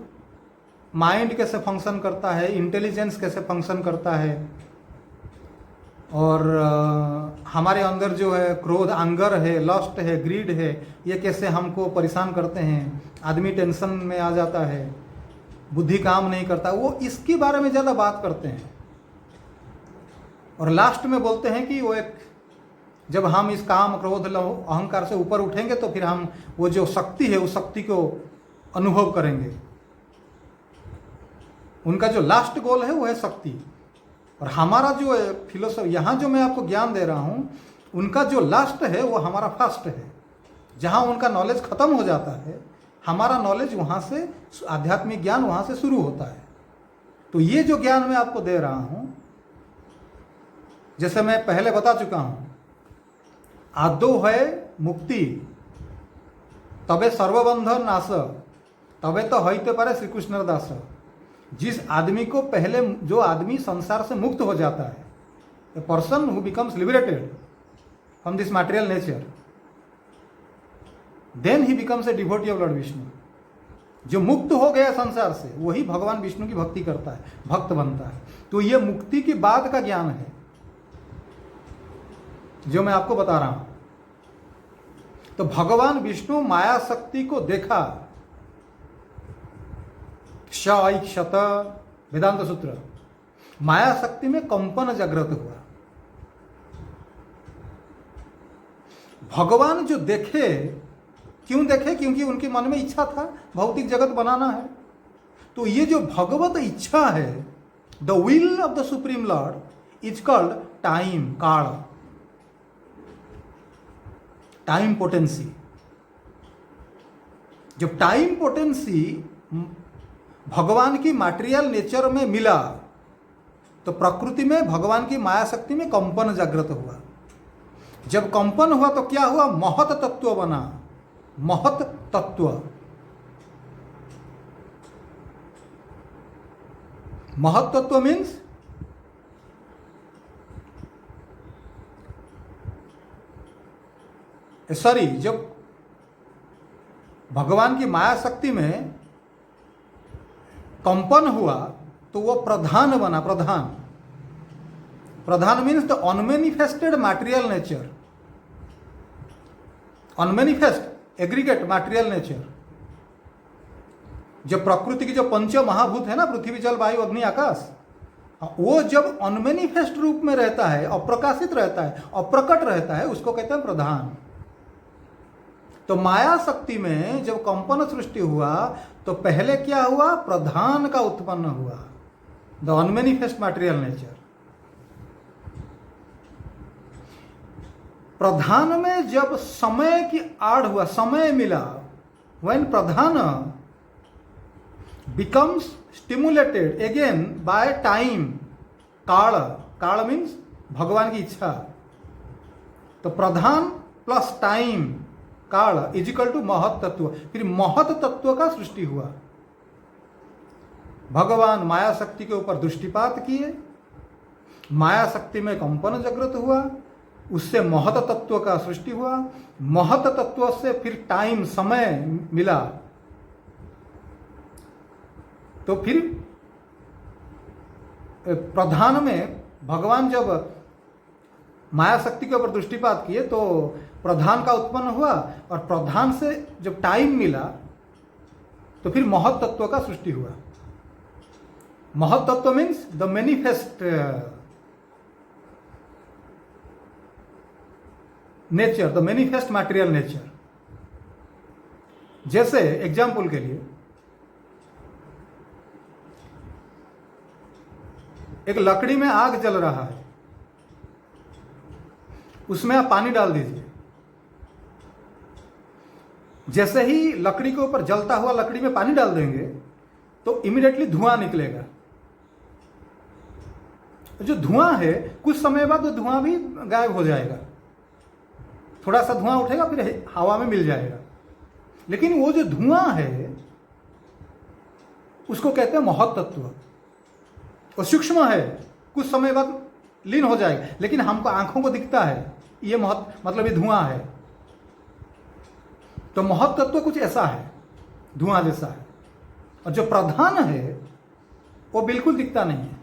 माइंड कैसे फंक्शन करता है, इंटेलिजेंस कैसे फंक्शन करता है, और हमारे अंदर जो है क्रोध, एंगर है, लस्ट है, ग्रीड है, ये कैसे हमको परेशान करते हैं। आदमी टेंशन में आ जाता है, बुद्धि काम नहीं करता, वो इसके बारे में ज़्यादा बात करते हैं। और लास्ट में बोलते हैं कि वो एक, जब हम इस काम, क्रोध, अहंकार से ऊपर उठेंगे तो फिर हम वो जो शक्ति है उस शक्ति को अनुभव करेंगे। उनका जो लास्ट गोल है वो है शक्ति। और हमारा जो फिलोसफी, यहाँ जो मैं आपको ज्ञान दे रहा हूँ, उनका जो लास्ट है वो हमारा फर्स्ट है। जहाँ उनका नॉलेज खत्म हो जाता है, हमारा नॉलेज वहाँ से, आध्यात्मिक ज्ञान वहाँ से शुरू होता है। तो ये जो ज्ञान मैं आपको दे रहा हूँ, जैसे मैं पहले बता चुका हूँ, आदो है मुक्ति तबे सर्वबंधन नाश, तबे तो हईते पारे श्री कृष्ण दास। जिस आदमी को पहले, जो आदमी संसार से मुक्त हो जाता है, a person who becomes liberated from this material nature, then he becomes a devotee of lord Vishnu. जो मुक्त हो गया संसार से, वही भगवान विष्णु की भक्ति करता है, भक्त बनता है। तो ये मुक्ति के बाद का ज्ञान है जो मैं आपको बता रहा हूं। तो भगवान विष्णु माया शक्ति को देखा, क्षत वेदांत सूत्र, माया शक्ति में कंपन जागृत हुआ। भगवान जो देखे, क्यों देखे? क्योंकि उनके मन में इच्छा था भौतिक जगत बनाना है। तो ये जो भगवत इच्छा है, the will of the supreme lord is called time, काल, टाइम पोटेंसी। जब टाइम पोटेंसी भगवान की मटेरियल नेचर में मिला तो प्रकृति में भगवान की माया शक्ति में कंपन जागृत हुआ। जब कंपन हुआ तो क्या हुआ? महत तत्व बना। महत तत्व, महत तत्व मीन्स सॉरी, जब भगवान की माया शक्ति में कंपन हुआ तो वो प्रधान बना। प्रधान, प्रधान means the unmanifested material nature, unmanifest aggregate material nature. जब प्रकृति की जो पंच महाभूत है ना, पृथ्वी, जल, वायु, अग्नि, आकाश, वो जब अनमैनिफेस्ट रूप में रहता है, अप्रकाशित रहता है, अप्रकट रहता है, उसको कहते हैं प्रधान। तो माया शक्ति में जब कंपन सृष्टि हुआ तो पहले क्या हुआ? प्रधान का उत्पन्न हुआ, द अनमेनिफेस्ट मटेरियल नेचर। प्रधान में जब समय की आड़ हुआ, समय मिला, when Pradhan becomes stimulated again by time, काल, काल मीन्स भगवान की इच्छा, तो प्रधान प्लस टाइम काल इज इक्वल टू महत तत्व। फिर महत तत्व का सृष्टि हुआ। भगवान माया शक्ति के ऊपर दृष्टिपात किए, माया शक्ति में कंपन जागृत हुआ, उससे महत तत्व का सृष्टि हुआ। महत तत्व से फिर टाइम, समय मिला, तो फिर प्रधान में भगवान जब माया शक्ति के ऊपर दृष्टिपात किए तो प्रधान का उत्पन्न हुआ, और प्रधान से जब टाइम मिला तो फिर महत तत्व का सृष्टि हुआ। महत तत्व means the manifest nature, the manifest material nature. जैसे एग्जाम्पल के लिए एक लकड़ी में आग जल रहा है, उसमें आप पानी डाल दीजिए। जैसे ही लकड़ी के ऊपर जलता हुआ लकड़ी में पानी डाल देंगे तो इमीडिएटली धुआं निकलेगा। जो धुआं है कुछ समय बाद वो धुआं भी गायब हो जाएगा, थोड़ा सा धुआं उठेगा फिर हवा में मिल जाएगा। लेकिन वो जो धुआं है उसको कहते हैं महत तत्व। वो सूक्ष्म है, कुछ समय बाद लीन हो जाएगा, लेकिन हमको आंखों को दिखता है ये महत, मतलब ये धुआं है। तो महत तत्व कुछ ऐसा है, धुआं जैसा है। और जो प्रधान है वो बिल्कुल दिखता नहीं है,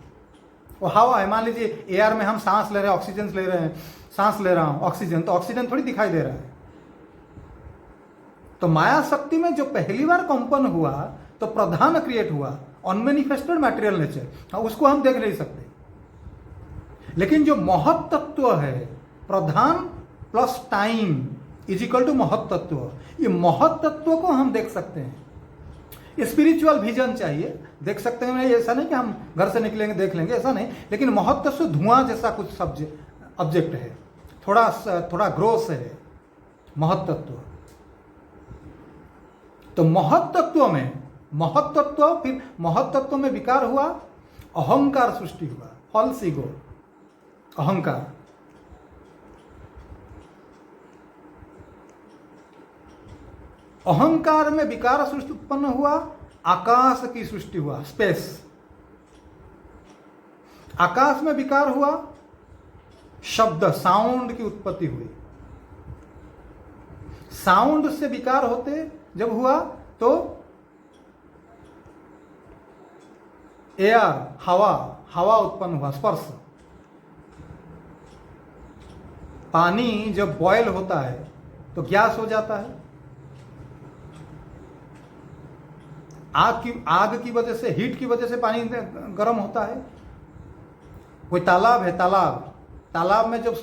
वो हवा है। मान लीजिए एयर में हम सांस ले रहे हैं, ऑक्सीजन ले रहे हैं, सांस ले रहा हूं ऑक्सीजन, तो ऑक्सीजन थोड़ी दिखाई दे रहा है। तो माया शक्ति में जो पहली बार कंपन हुआ तो प्रधान क्रिएट हुआ, अनमैनिफेस्टेड मटेरियल नेचर, उसको हम देख नहीं सकते। लेकिन जो महत तत्व है, प्रधान plus time is equal to महत तत्व, ये महत तत्व को हम देख सकते हैं। स्पिरिचुअल विजन चाहिए, देख सकते हैं। ऐसा नहीं कि हम घर से निकलेंगे देख लेंगे, ऐसा नहीं। लेकिन महत तत्व धुआं जैसा कुछ ऑब्जेक्ट है, थोड़ा ग्रोस है महत तत्व। तो महत तत्व में, महत तत्व, फिर महत तत्व में विकार हुआ, अहंकार सृष्टि हुआ, फॉल्स ईगो, अहंकार। अहंकार में विकार सृष्टि उत्पन्न हुआ, आकाश की सृष्टि हुआ, स्पेस। आकाश में विकार हुआ, शब्द, साउंड की उत्पत्ति हुई। साउंड से विकार होते जब हुआ तो एयर, हवा उत्पन्न हुआ, स्पर्श। पानी जब बॉयल होता है तो गैस हो जाता है। आग की वजह से, हीट की वजह से पानी गर्म होता है। कोई तालाब है, तालाब में जब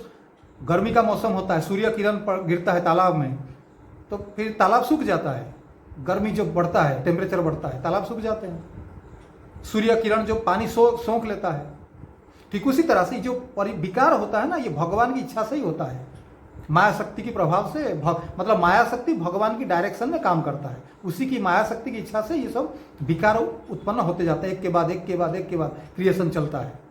गर्मी का मौसम होता है, सूर्य किरण गिरता है तालाब में, तो फिर तालाब सूख जाता है। गर्मी जब बढ़ता है, टेम्परेचर बढ़ता है, तालाब सूख जाते हैं। सूर्य किरण जो पानी सोख लेता है। ठीक उसी तरह से जो विकार होता है ना, ये भगवान की इच्छा से ही होता है, माया शक्ति के प्रभाव से। मतलब माया शक्ति भगवान की डायरेक्शन में काम करता है, उसी की माया शक्ति की इच्छा से ये सब विकार उत्पन्न होते जाते हैं, एक के बाद एक क्रिएशन चलता है।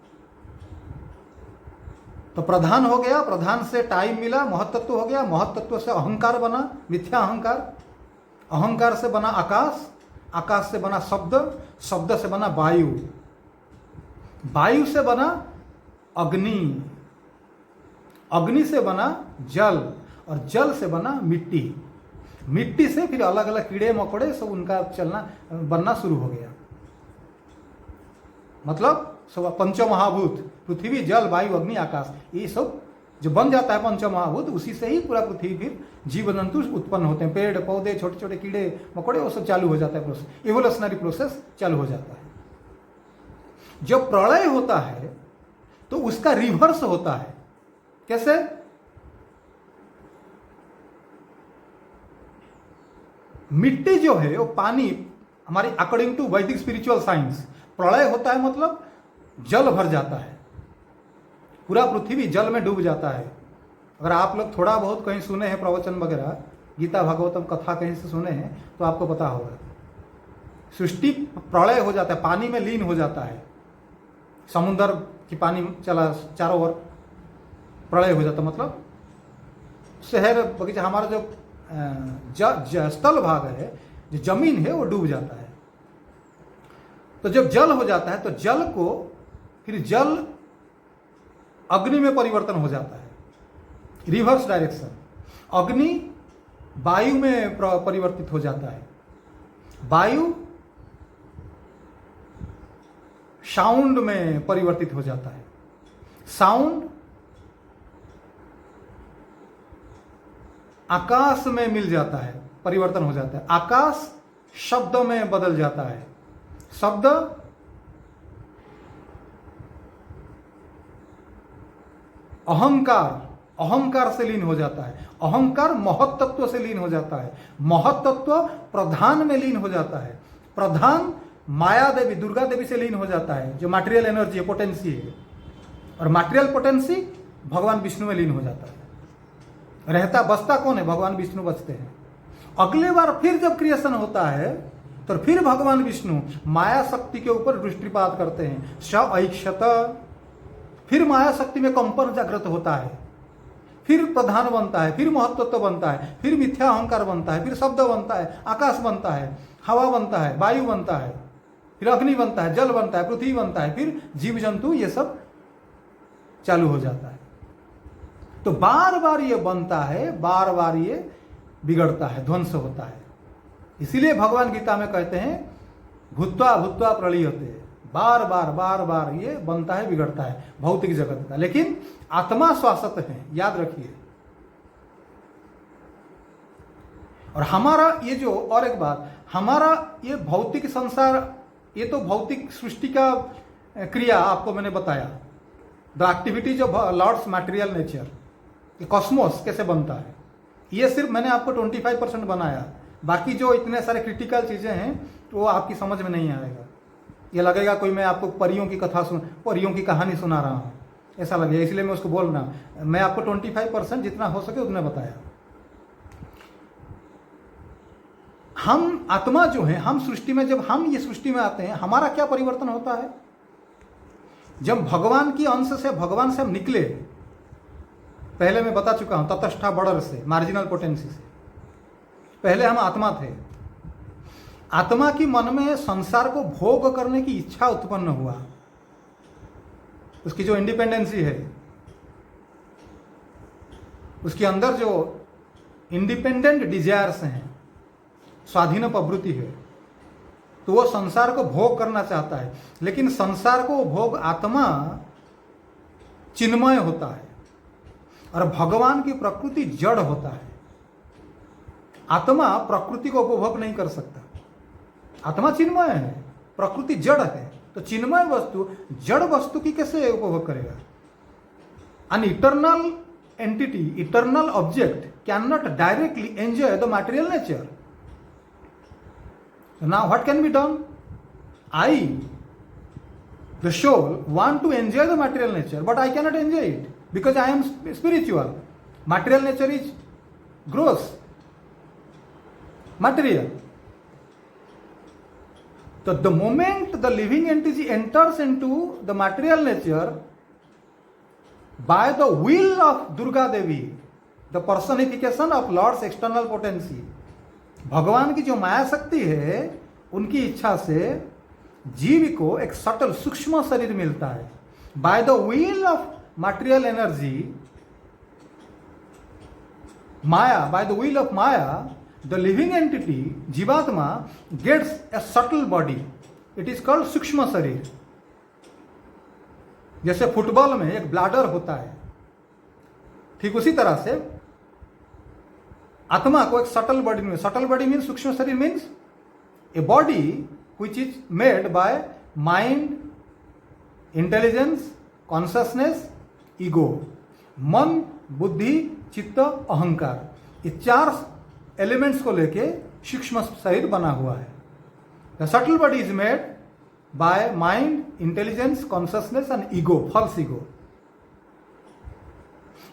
तो प्रधान हो गया, प्रधान से टाइम मिला, महत्त्व हो गया, महत्त्व से अहंकार बना, मिथ्या अहंकार, अहंकार से बना आकाश, आकाश से बना शब्द, शब्द से बना वायु, वायु से बना अग्नि, अग्नि से बना जल, और जल से बना मिट्टी, मिट्टी से फिर अलग अलग कीड़े मकोड़े सब उनका चलना बनना शुरू हो गया। मतलब सब पंचमहाभूत, पृथ्वी, जल, वायु, अग्नि, आकाश, ये सब जो बन जाता है पंचमहाभूत, उसी से ही पूरा पृथ्वी फिर जीव जंतु उत्पन्न होते हैं, पेड़ पौधे, छोटे छोटे कीड़े मकोड़े, वो सब चालू हो जाता है प्रोसेस, इवोल्यूशनरी प्रोसेस चालू हो जाता है। जब प्रलय होता है तो उसका रिवर्स होता है। कैसे? मिट्टी जो है वो पानी, हमारी अकॉर्डिंग टू वैदिक स्पिरिचुअल साइंस, प्रलय होता है मतलब जल भर जाता है, पूरा पृथ्वी जल में डूब जाता है। अगर आप लोग थोड़ा बहुत कहीं सुने हैं प्रवचन वगैरह, गीता भागवतम कथा कहीं से सुने हैं तो आपको पता होगा, सृष्टि प्रलय हो जाता है, पानी में लीन हो जाता है, समुद्र की पानी चला चारों ओर प्रलय हो जाता, मतलब शहर बगीचा, हमारा जो स्थल भाग है, जो जमीन है वो डूब जाता है। तो जब जल हो जाता है तो जल को फिर जल अग्नि में परिवर्तन हो जाता है, रिवर्स डायरेक्शन। अग्नि वायु में परिवर्तित हो जाता है, वायु साउंड में परिवर्तित हो जाता है, साउंड आकाश में मिल जाता है, परिवर्तन हो जाता है, आकाश शब्द में बदल जाता है, शब्द अहंकार, अहंकार से लीन हो जाता है, अहंकार महत्त्व से लीन हो जाता है, महत्त्व प्रधान में लीन हो जाता है, प्रधान माया देवी दुर्गा देवी से लीन हो जाता है, जो मटेरियल एनर्जी है, पोटेंसी है, और मटेरियल पोटेंसी भगवान विष्णु में लीन हो जाता है। रहता बसता कौन है? भगवान विष्णु बसते हैं। अगले बार फिर जब क्रिएशन होता है तो फिर भगवान विष्णु माया शक्ति के ऊपर दृष्टिपात करते हैं, स ऐक्षत, फिर माया शक्ति में कंपन जागृत होता है, फिर प्रधान बनता है, फिर महत्त्व बनता है, फिर मिथ्या अहंकार बनता है, फिर शब्द बनता है, आकाश बनता है, हवा बनता है, वायु बनता है, फिर अग्नि बनता है, जल बनता है, पृथ्वी बनता है, फिर जीव जंतु, ये सब चालू हो जाता है। तो बार बार ये बनता है, बार बार ये बिगड़ता है, ध्वंस होता है। इसीलिए भगवान गीता में कहते हैं भूत्वा भूत्वा प्रलीयते, बार बार बार बार ये बनता है, बिगड़ता है भौतिक जगत का। लेकिन आत्मा शाश्वत है, याद रखिए। और हमारा ये जो, और एक बात, हमारा ये भौतिक संसार, ये तो भौतिक सृष्टि का क्रिया आपको मैंने बताया, the activities of lord's material nature, cosmos कैसे बनता है, ये सिर्फ मैंने आपको 25% बनाया। बाकी जो इतने सारे क्रिटिकल चीज़ें हैं वो आपकी समझ में नहीं आएगा। ये लगेगा कोई मैं आपको परियों की कथा परियों की कहानी सुना रहा हूँ, ऐसा लगेगा। इसलिए मैं उसको बोल रहा हूँ, मैं आपको 25% जितना हो सके उतना बताया। हम आत्मा जो है, हम सृष्टि में, जब हम ये सृष्टि में आते हैं, हमारा क्या परिवर्तन होता है? जब भगवान की अंश से, भगवान से हम निकले, पहले मैं बता चुका हूं, ततष्ठा बड़र से, मार्जिनल पोटेंसी से, पहले हम आत्मा थे। आत्मा की मन में संसार को भोग करने की इच्छा उत्पन्न हुआ, उसकी जो इंडिपेंडेंसी है, उसके अंदर जो इंडिपेंडेंट डिजायर्स हैं, स्वाधीन प्रवृत्ति है, तो वो संसार को भोग करना चाहता है। लेकिन संसार को भोग, आत्मा चिन्मय होता है और भगवान की प्रकृति जड़ होता है। आत्मा प्रकृति को उपभोग नहीं कर सकता, आत्मा चिन्मय है, प्रकृति जड़ है। तो चिन्मय वस्तु जड़ वस्तु की कैसे उपभोग करेगा? An eternal entity, eternal object cannot directly enjoy the material nature. So now what can be done? I, the soul, want to enjoy the material nature, but I cannot enjoy it because I am spiritual. Material nature is gross, material. So the moment the living entity enters into the material nature, by the will of Durga Devi, the personification of Lord's external potency, भगवान की जो माया शक्ति है, उनकी इच्छा से जीव को एक सटल सूक्ष्म शरीर मिलता है। By the will of material energy, माया, बाय द विल ऑफ माया, द लिविंग एंटिटी, जीवात्मा, gets a subtle body, it is called सूक्ष्म शरीर। जैसे फुटबॉल में एक ब्लैडर होता है, ठीक उसी तरह से आत्मा को एक सटल बॉडी में, सटल बॉडी मीन्स सूक्ष्म शरीर means a body which is made by mind, intelligence, consciousness, ego. मन, बुद्धि, चित्त, अहंकार, ये चार एलिमेंट्स को लेके सूक्ष्म शरीर बना हुआ है। The subtle body is made by mind, intelligence, consciousness and ego, false ego.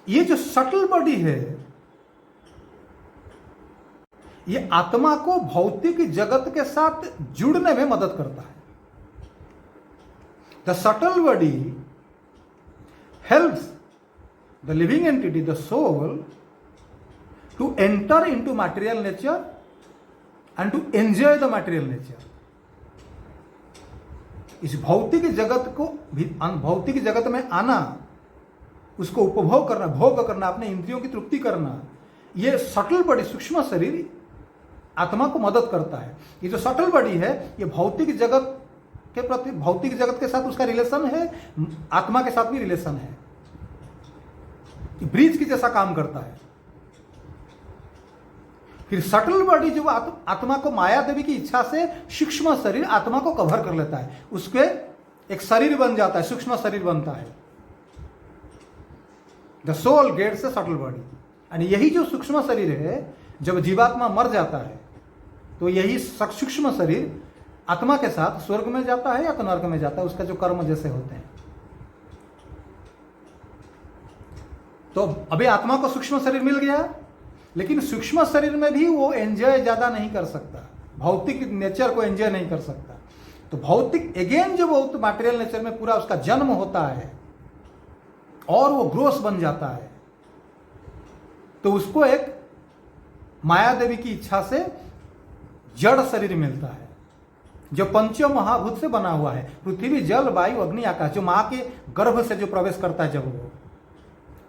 ये जो सटल बॉडी है ये आत्मा को भौतिक जगत के साथ जुड़ने में मदद करता है। The subtle body helps the living entity, the soul, to enter into material nature and to enjoy the material nature. इस भौतिक जगत को भी, भौतिक जगत में आना, उसको उपभोग करना, भोग करना, अपने इंद्रियों की तृप्ति करना, ये सटल बॉडी, सूक्ष्म शरीर आत्मा को मदद करता है। ये जो सटल बॉडी है ये भौतिक जगत के प्रति, भौतिक जगत के साथ उसका रिलेशन है, आत्मा के साथ भी रिलेशन है, ब्रिज की जैसा काम करता है। फिर सटल बॉडी जो आत्मा को माया देवी की इच्छा से सूक्ष्म शरीर आत्मा को कवर कर लेता है, उसके एक शरीर बन जाता है, सूक्ष्म शरीर बनता है। The soul gets a subtle body. और यही जो सूक्ष्म शरीर है, जब जीवात्मा मर जाता है तो यही सूक्ष्म शरीर आत्मा के साथ स्वर्ग में जाता है या तो नरक में जाता है, उसका जो कर्म जैसे होते हैं। तो अभी आत्मा को सूक्ष्म शरीर मिल गया, लेकिन सूक्ष्म शरीर में भी वो एंजॉय ज्यादा नहीं कर सकता, भौतिक नेचर को एंजॉय नहीं कर सकता। तो भौतिक अगेन जो बहुत मटेरियल नेचर में पूरा उसका जन्म होता है और वो ग्रोस बन जाता है, तो उसको एक माया देवी की इच्छा से जड़ शरीर मिलता है जो पंच महाभूत से बना हुआ है, पृथ्वी, जल, वायु, अग्नि, आकाश, जो मां के गर्भ से जो प्रवेश करता है, जब वो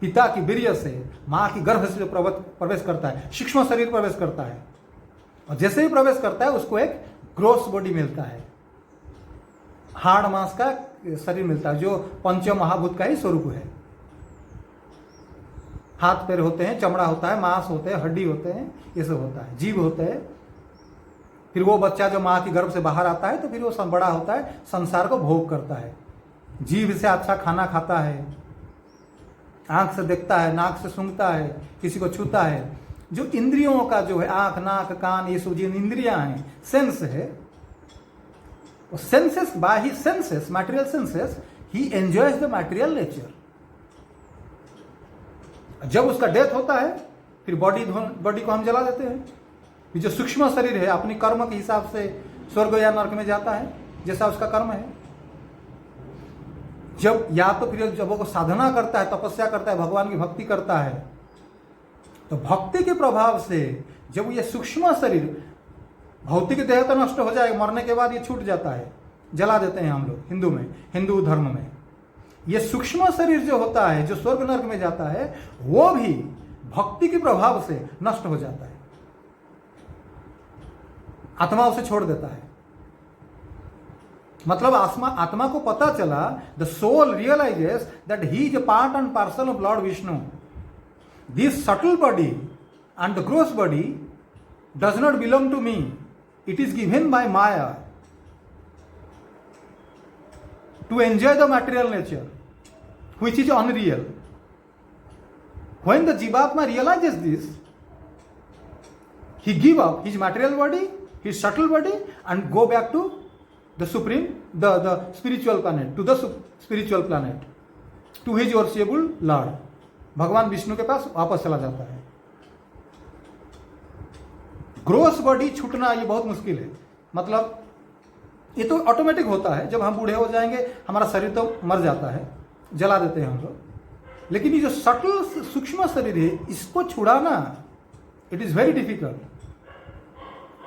पिता की वीर्य से, मां की गर्भ से जो प्रवेश करता है, सूक्ष्म शरीर प्रवेश करता है, और जैसे ही प्रवेश करता है उसको एक ग्रोस बॉडी मिलता है, हाड़ मांस का शरीर मिलता है, जो पंच महाभूत का ही स्वरूप है। हाथ पैर होते हैं, चमड़ा होता है, मांस होते हैं, हड्डी होते हैं, ये सब होता है, जीव होते हैं। फिर वो बच्चा जो मां की गर्भ से बाहर आता है तो फिर वो बड़ा होता है, संसार को भोग करता है, जीभ से अच्छा खाना खाता है, आंख से देखता है, नाक से सूंघता है, किसी को छूता है। जो इंद्रियों का जो है, आंख, नाक, कान, ये सब जिन इंद्रियां हैं, सेंस है, senses, by he senses, material senses, he enjoys the material nature. जब उसका डेथ होता है फिर बॉडी को हम जला देते हैं। जो सूक्ष्म शरीर है अपनी कर्म के हिसाब से स्वर्ग या नरक में जाता है, जैसा उसका कर्म है। जब या तो फिर जब वो साधना करता है, तपस्या करता है, भगवान की भक्ति करता है, तो भक्ति के प्रभाव से जब ये सूक्ष्म शरीर, भौतिक देह तो नष्ट हो जाएगा, मरने के बाद ये छूट जाता है, जला देते हैं हम लोग हिंदू में, हिंदू धर्म में। ये सूक्ष्म शरीर जो होता है, जो स्वर्ग नरक में जाता है, वो भी भक्ति के प्रभाव से नष्ट हो जाता है, आत्मा उसे छोड़ देता है। मतलब आत्मा को पता चला, the soul realises that he is a part and parcel of lord Vishnu. This subtle body and the gross body does not belong to me, it is given by Maya to enjoy the material nature, which is unreal. When the Jivatma realizes this, he give up his material body, his subtle body, and go back to the supreme, the spiritual planet, to the spiritual planet, to his worshipable Lord. भगवान विष्णु के पास वापस चला जाता है। Gross body छूटना ये बहुत मुश्किल है। मतलब ये तो ऑटोमेटिक होता है, जब हम बूढ़े हो जाएंगे हमारा शरीर तो मर जाता है, जला देते हैं हम लोग। लेकिन ये जो सटल सूक्ष्म शरीर है, इसको छुड़ाना इट इज वेरी डिफिकल्ट।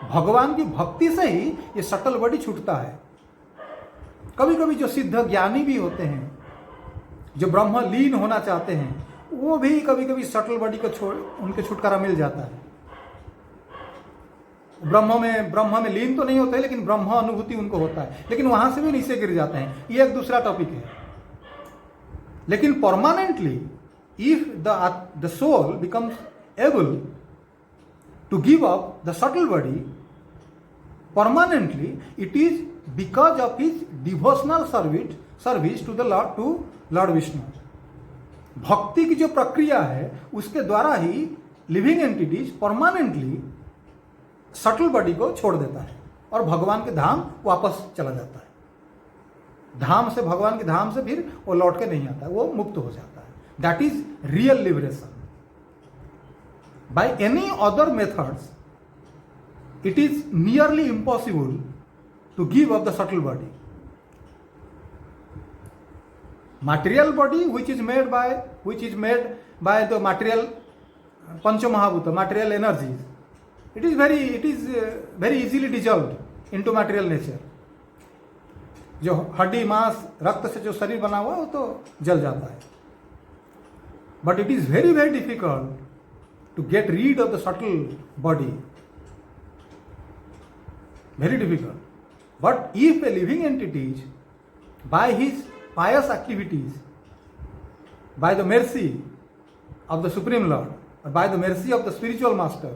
भगवान की भक्ति से ही ये सटल बॉडी छूटता है। कभी कभी जो सिद्ध ज्ञानी भी होते हैं, जो ब्रह्म लीन होना चाहते हैं, वो भी कभी कभी सटल बॉडी को छोड़, उनके छुटकारा मिल जाता है। ब्रह्म में लीन तो नहीं होते, लेकिन ब्रह्म अनुभूति उनको होता है, लेकिन वहां से भी नीचे गिर जाते हैं। ये एक दूसरा टॉपिक है। लेकिन permanently if the soul becomes able to give up the subtle body permanently, it is because of his devotional service to lord Vishnu. भक्ति की जो प्रक्रिया है उसके द्वारा ही living entities permanently subtle body को छोड़ देता है और भगवान के धाम वापस चला जाता है। धाम से, भगवान के धाम से फिर वो लौट के नहीं आता, वो मुक्त हो जाता है। That is real liberation. By any other methods it is nearly impossible to give up the subtle body. Material body which is made by the material pancha mahabhuta, material energies, it is very easily dissolved into material nature. जो हड्डी मांस रक्त से जो शरीर बना हुआ वो तो जल जाता है, but it is very difficult to get rid of the subtle body. Very difficult. But if a living entity, by his pious activities, by the mercy of the Supreme Lord, or by the mercy of the spiritual master,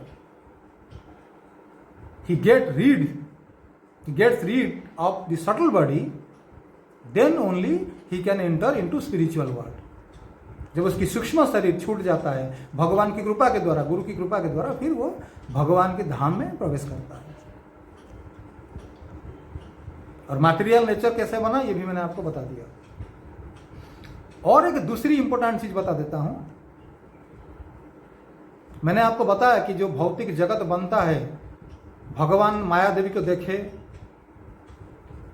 he gets rid of the subtle body, then only he can enter into spiritual world. जब उसकी सूक्ष्म शरीर छूट जाता है भगवान की कृपा के द्वारा, गुरु की कृपा के द्वारा, फिर वो भगवान के धाम में प्रवेश करता है। और मटेरियल नेचर कैसे बना ये भी मैंने आपको बता दिया। और एक दूसरी इंपॉर्टेंट चीज बता देता हूं। मैंने आपको बताया कि जो भौतिक जगत बनता है, भगवान माया देवी को देखे,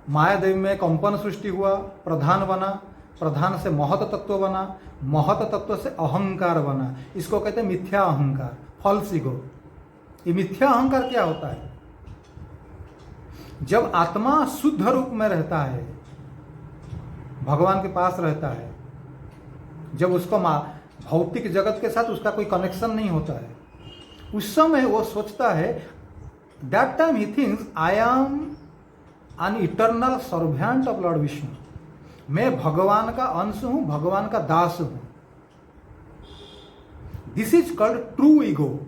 माया देवी में कंपन सृष्टि हुआ, प्रधान बना, प्रधान से महत तत्व बना, महत तत्व से अहंकार बना। इसको कहते हैं मिथ्या अहंकार, फॉल्स ईगो। ये मिथ्या अहंकार क्या होता है? जब आत्मा शुद्ध रूप में रहता है, भगवान के पास रहता है, जब उसको भौतिक जगत के साथ उसका कोई कनेक्शन नहीं होता है, उस समय वो सोचता है, that time he thinks I am an eternal servant of lord Vishnu. मैं भगवान का अंश हूं, भगवान का दास हूं। This is called true ego.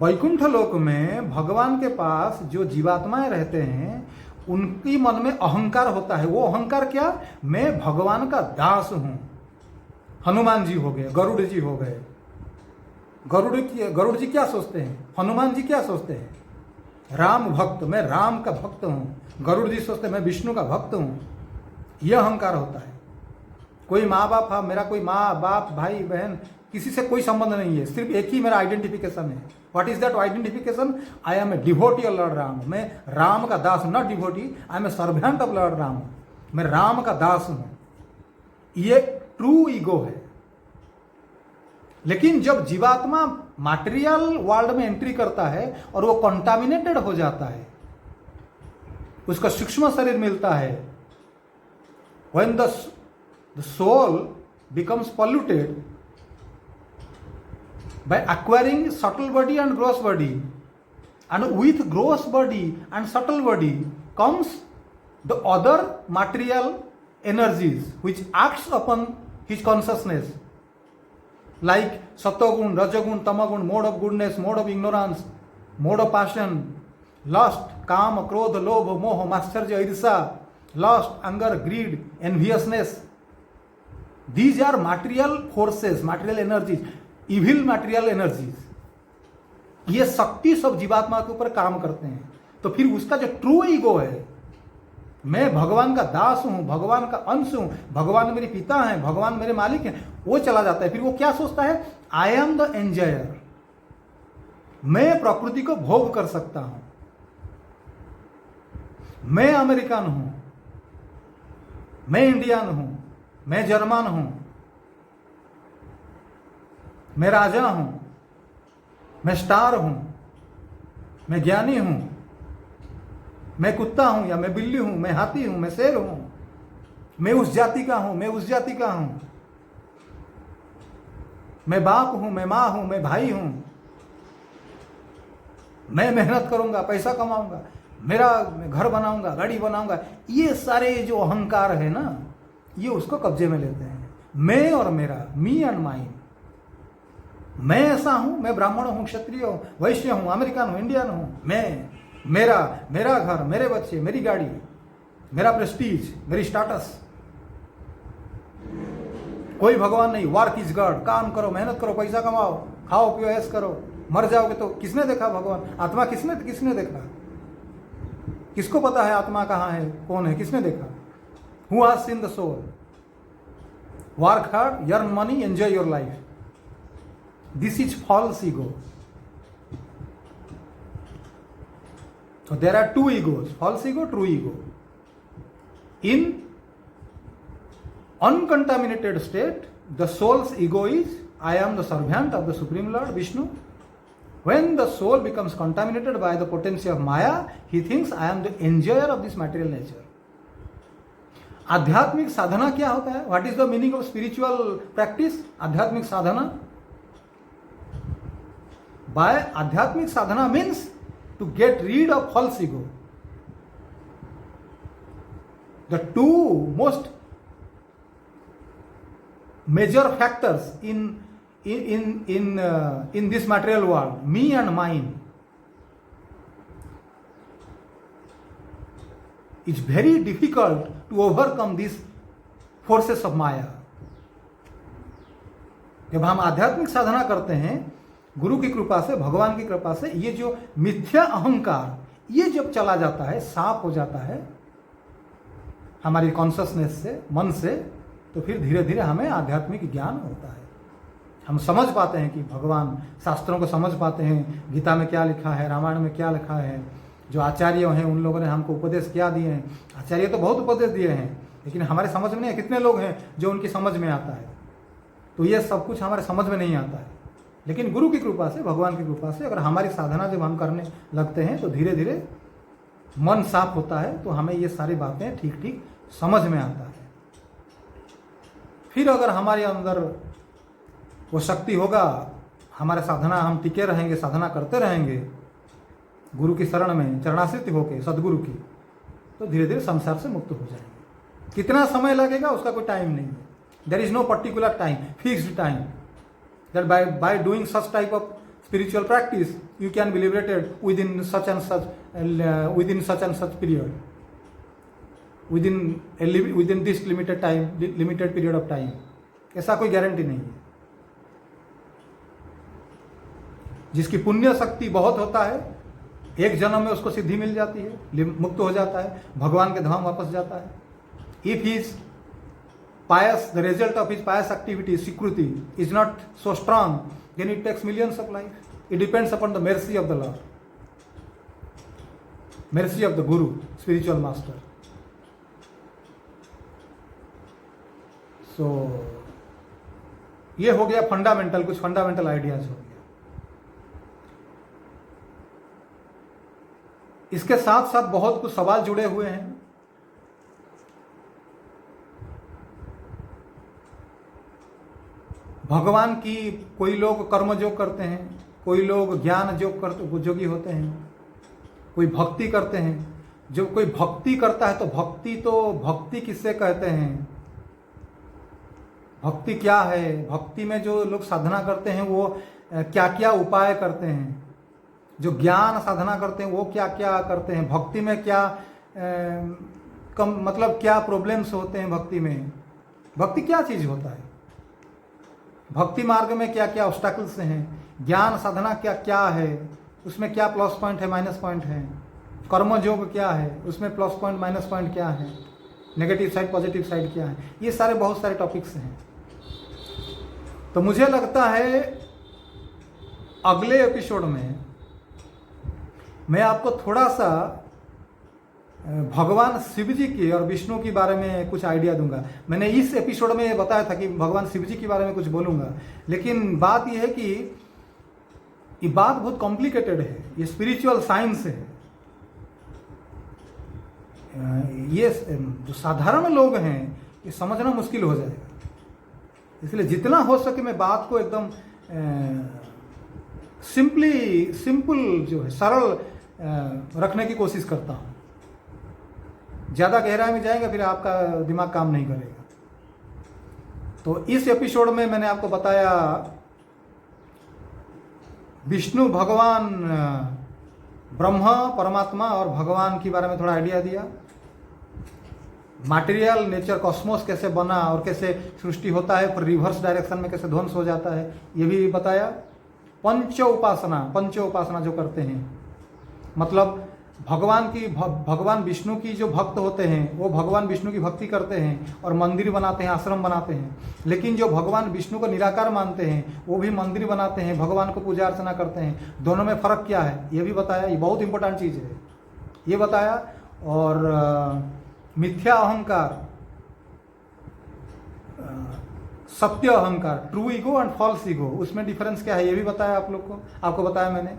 Vaikuntha Lok में भगवान के पास जो जीवात्माएं रहते हैं उनकी मन में अहंकार होता है। वो अहंकार क्या? मैं भगवान का दास हूं। हनुमान जी हो गए, गरुड़ जी हो गए। गरुड़ जी क्या सोचते हैं? हनुमान जी क्या सोचते हैं? राम भक्त, मैं राम का भक्त हूं। गरुड़ जी सोचते हैं मैं विष्णु का भक्त हूं। यह अहंकार होता है। कोई माँ बाप है, मेरा कोई माँ बाप भाई बहन किसी से कोई संबंध नहीं है, सिर्फ एक ही मेरा आइडेंटिफिकेशन है। What is that identification? I am a devotee of lord Ram. मैं राम का दास, not devotee, I am a servant of lord Ram. मैं राम का दास हूं। ये ट्रू ईगो है। लेकिन जब जीवात्मा मटेरियल वर्ल्ड में एंट्री करता है और वो कंटामिनेटेड हो जाता है, उसका सूक्ष्म शरीर मिलता है, when the soul becomes polluted by acquiring subtle body and gross body, and with gross body and subtle body comes the other material energies which acts upon his consciousness, like satogun, rajagun, tamagun, mode of goodness, mode of ignorance, mode of passion, lust, काम, क्रोध, लोभ, मोह, मात्सर्य, ईर्षा, lust, anger, greed, enviousness. These are material forces, material energies, evil material energies. ये शक्ति सब जीवात्मा के ऊपर काम करते हैं। तो फिर उसका जो ट्रू ईगो है, मैं भगवान का दास हूं, भगवान का अंश हूं, भगवान मेरे पिता हैं, भगवान मेरे मालिक हैं, वो चला जाता है। फिर वो क्या सोचता है? I am the enjoyer. मैं प्रकृति को भोग कर सकता हूं। मैं अमेरिकन हूं, मैं इंडियन हूं, मैं जर्मन हूं, मैं राजा हूं, मैं स्टार हूं, मैं ज्ञानी हूं, मैं कुत्ता हूं या मैं बिल्ली हूं, मैं हाथी हूं, मैं शेर हूं, मैं उस जाति का हूं, मैं उस जाति का हूं, मैं बाप हूं, मैं मां हूं, मैं भाई हूं, मैं मेहनत करूंगा, पैसा कमाऊंगा, मेरा घर बनाऊंगा, गाड़ी बनाऊंगा। ये सारे जो अहंकार है ना, ये उसको कब्जे में लेते हैं। मैं और मेरा, मी एंड माइन। मैं ऐसा हूं, मैं ब्राह्मण हूं, क्षत्रिय हूं, वैश्य हूं, अमेरिकन हूं, इंडियन हूं। मैं, मेरा घर, मेरे बच्चे, मेरी गाड़ी, मेरा प्रेस्टीज, मेरी स्टेटस। कोई भगवान नहीं। Work is God. काम करो, मेहनत करो, पैसा कमाओ, खाओ पियो, ऐश करो। मर जाओगे तो किसने देखा भगवान? आत्मा किसने किसने देखा? किसको पता है आत्मा कहाँ है, कौन है, किसने देखा? Who has seen the soul? Work hard, earn money, enjoy your life. This is false ego. So there are two egos, false ego, true ego. In uncontaminated state, the soul's ego is, I am the servant of the Supreme Lord Vishnu. When the soul becomes contaminated by the potency of Maya, he thinks I am the enjoyer of this material nature. आध्यात्मिक साधना क्या होता है? What is the meaning of spiritual practice? आध्यात्मिक साधना, by आध्यात्मिक साधना means to get rid of false ego. The two most major factors in this material world, me and mine, it's very difficult to overcome these forces of Maya. जब हम आध्यात्मिक साधना करते हैं गुरु की कृपा से, भगवान की कृपा से, ये जो मिथ्या अहंकार ये जब चला जाता है, साफ हो जाता है हमारी कॉन्शसनेस से, मन से, तो फिर धीरे धीरे हमें आध्यात्मिक ज्ञान होता है. हम समझ पाते हैं कि भगवान, शास्त्रों को समझ पाते हैं, गीता में क्या लिखा है, रामायण में क्या लिखा है, जो आचार्य हैं उन लोगों ने हमको उपदेश क्या दिए हैं. आचार्य तो बहुत उपदेश दिए हैं, लेकिन हमारे समझ में नहीं. कितने लोग हैं जो उनकी समझ में आता है? तो ये सब कुछ हमारे समझ में नहीं आता है. लेकिन गुरु की कृपा से, भगवान की कृपा से, अगर हमारी साधना जब हम करने लगते हैं तो धीरे धीरे मन साफ होता है, तो हमें ये सारी बातें ठीक ठीक समझ में आता है. फिर अगर हमारे अंदर वो शक्ति होगा, हमारे साधना, हम टिके रहेंगे, साधना करते रहेंगे गुरु की शरण में, चरणाश्रित होके सदगुरु की, तो धीरे धीरे संसार से मुक्त हो जाएंगे. कितना समय लगेगा उसका कोई टाइम नहीं है. There is no particular time, fixed time, that by doing such type of spiritual practice you can be liberated within such and such period, within this limited time, limited period of time. ऐसा कोई guarantee नहीं है. जिसकी पुण्य शक्ति बहुत होता है, एक जन्म में उसको सिद्धि मिल जाती है, मुक्त हो जाता है, भगवान के धाम वापस जाता है. If his pious, the result of his pious activity, स्वीकृति is not so strong, then it takes millions of life. It depends upon the mercy of the Lord, mercy of the Guru, spiritual master. So ये हो गया fundamental, कुछ fundamental ideas हो गया. इसके साथ साथ बहुत कुछ सवाल जुड़े हुए हैं. भगवान की, कोई लोग कर्म योग करते हैं, कोई लोग ज्ञान जोगी होते हैं, कोई भक्ति करते हैं. जब कोई भक्ति करता है तो भक्ति किससे कहते हैं? भक्ति क्या है? भक्ति में जो लोग साधना करते हैं वो क्या क्या उपाय करते हैं? जो ज्ञान साधना करते हैं वो क्या क्या करते हैं? भक्ति में क्या मतलब क्या प्रॉब्लम्स होते हैं भक्ति में? भक्ति क्या चीज़ होता है? भक्ति मार्ग में क्या क्या ऑब्स्टैकल्स हैं? ज्ञान साधना क्या क्या है? उसमें क्या प्लस पॉइंट है, माइनस पॉइंट है? कर्म योग क्या है, उसमें प्लस पॉइंट माइनस पॉइंट क्या है? नेगेटिव साइड पॉजिटिव साइड क्या है? ये सारे बहुत सारे टॉपिक्स हैं. तो मुझे लगता है अगले एपिसोड में मैं आपको थोड़ा सा भगवान शिव जी के और विष्णु के बारे में कुछ आइडिया दूंगा. मैंने इस एपिसोड में ये बताया था कि भगवान शिव जी के बारे में कुछ बोलूंगा, लेकिन बात यह है कि ये बात बहुत कॉम्प्लिकेटेड है. ये स्पिरिचुअल साइंस है. ये जो साधारण लोग हैं ये समझना मुश्किल हो जाएगा. इसलिए जितना हो सके मैं बात को एकदम सिंपल जो है, सरल रखने की कोशिश करता हूँ. ज़्यादा गहराई में जाएंगे फिर आपका दिमाग काम नहीं करेगा. तो इस एपिसोड में मैंने आपको बताया विष्णु, भगवान, ब्रह्मा, परमात्मा और भगवान के बारे में थोड़ा आइडिया दिया. मटेरियल नेचर, कॉस्मोस कैसे बना और कैसे सृष्टि होता है, फिर रिवर्स डायरेक्शन में कैसे ध्वंस हो जाता है, ये भी बताया. पंच उपासना जो करते हैं, मतलब भगवान विष्णु की जो भक्त होते हैं वो भगवान विष्णु की भक्ति करते हैं और मंदिर बनाते हैं, आश्रम बनाते हैं। लेकिन जो भगवान विष्णु को निराकार मानते हैं वो भी मंदिर बनाते हैं, भगवान को पूजा अर्चना करते हैं। दोनों में फ़र्क क्या है ये भी बताया, ये बहुत इंपॉर्टेंट चीज़ है, ये बताया। और मिथ्या अहंकार, सत्य अहंकार, true ego and false ego, उसमें डिफरेंस क्या है ये भी बताया आपको बताया मैंने।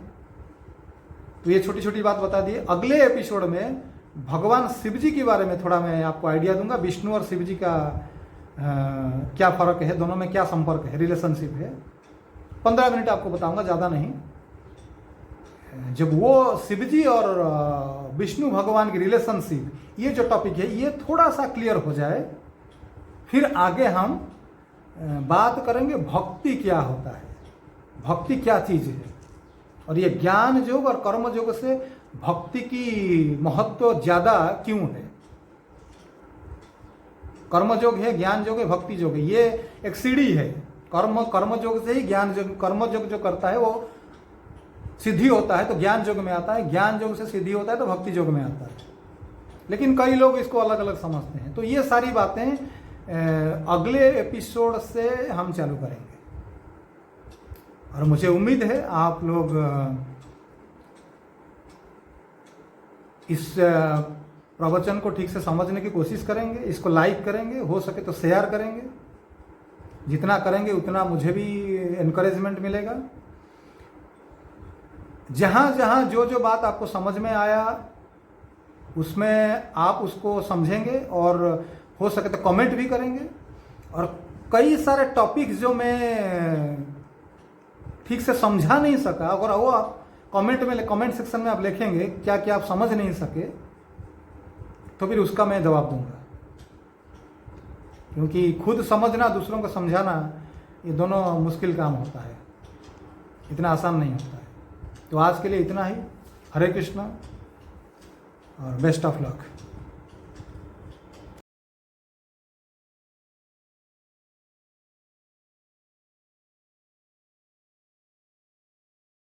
तो ये छोटी छोटी बात बता दी। अगले एपिसोड में भगवान शिव जी के बारे में थोड़ा मैं आपको आइडिया दूंगा, विष्णु और शिव जी का क्या फ़र्क है, दोनों में क्या संपर्क है, रिलेशनशिप है। 15 मिनट आपको बताऊंगा, ज़्यादा नहीं। जब वो शिव जी और विष्णु भगवान की रिलेशनशिप, ये जो टॉपिक है ये थोड़ा सा क्लियर हो जाए, फिर आगे हम बात करेंगे भक्ति क्या होता है, भक्ति क्या चीज़ है, और ये ज्ञान योग और कर्म योग से भक्ति की महत्व ज़्यादा क्यों है। कर्म योग है, ज्ञान योग है, भक्ति योग है, ये एक सीढ़ी है। कर्म योग से ही ज्ञान योग, कर्म योग जो करता है वो सिद्धि होता है तो ज्ञान योग में आता है, ज्ञान योग से सिद्धि होता है तो भक्ति योग में आता है। लेकिन कई लोग इसको अलग अलग समझते हैं। तो ये सारी बातें अगले एपिसोड से हम चालू करेंगे, और मुझे उम्मीद है आप लोग इस प्रवचन को ठीक से समझने की कोशिश करेंगे, इसको लाइक करेंगे, हो सके तो शेयर करेंगे। जितना करेंगे उतना मुझे भी एनकरेजमेंट मिलेगा। जहाँ जहाँ जो बात आपको समझ में आया उसमें आप उसको समझेंगे और हो सके तो कमेंट भी करेंगे। और कई सारे टॉपिक्स जो मैं ठीक से समझा नहीं सका, अगर वो आप कमेंट सेक्शन में आप लिखेंगे क्या क्या आप समझ नहीं सके, तो फिर उसका मैं जवाब दूंगा। क्योंकि खुद समझना, दूसरों को समझाना, ये दोनों मुश्किल काम होता है, इतना आसान नहीं होता है। तो आज के लिए इतना ही। हरे कृष्णा और बेस्ट ऑफ लक।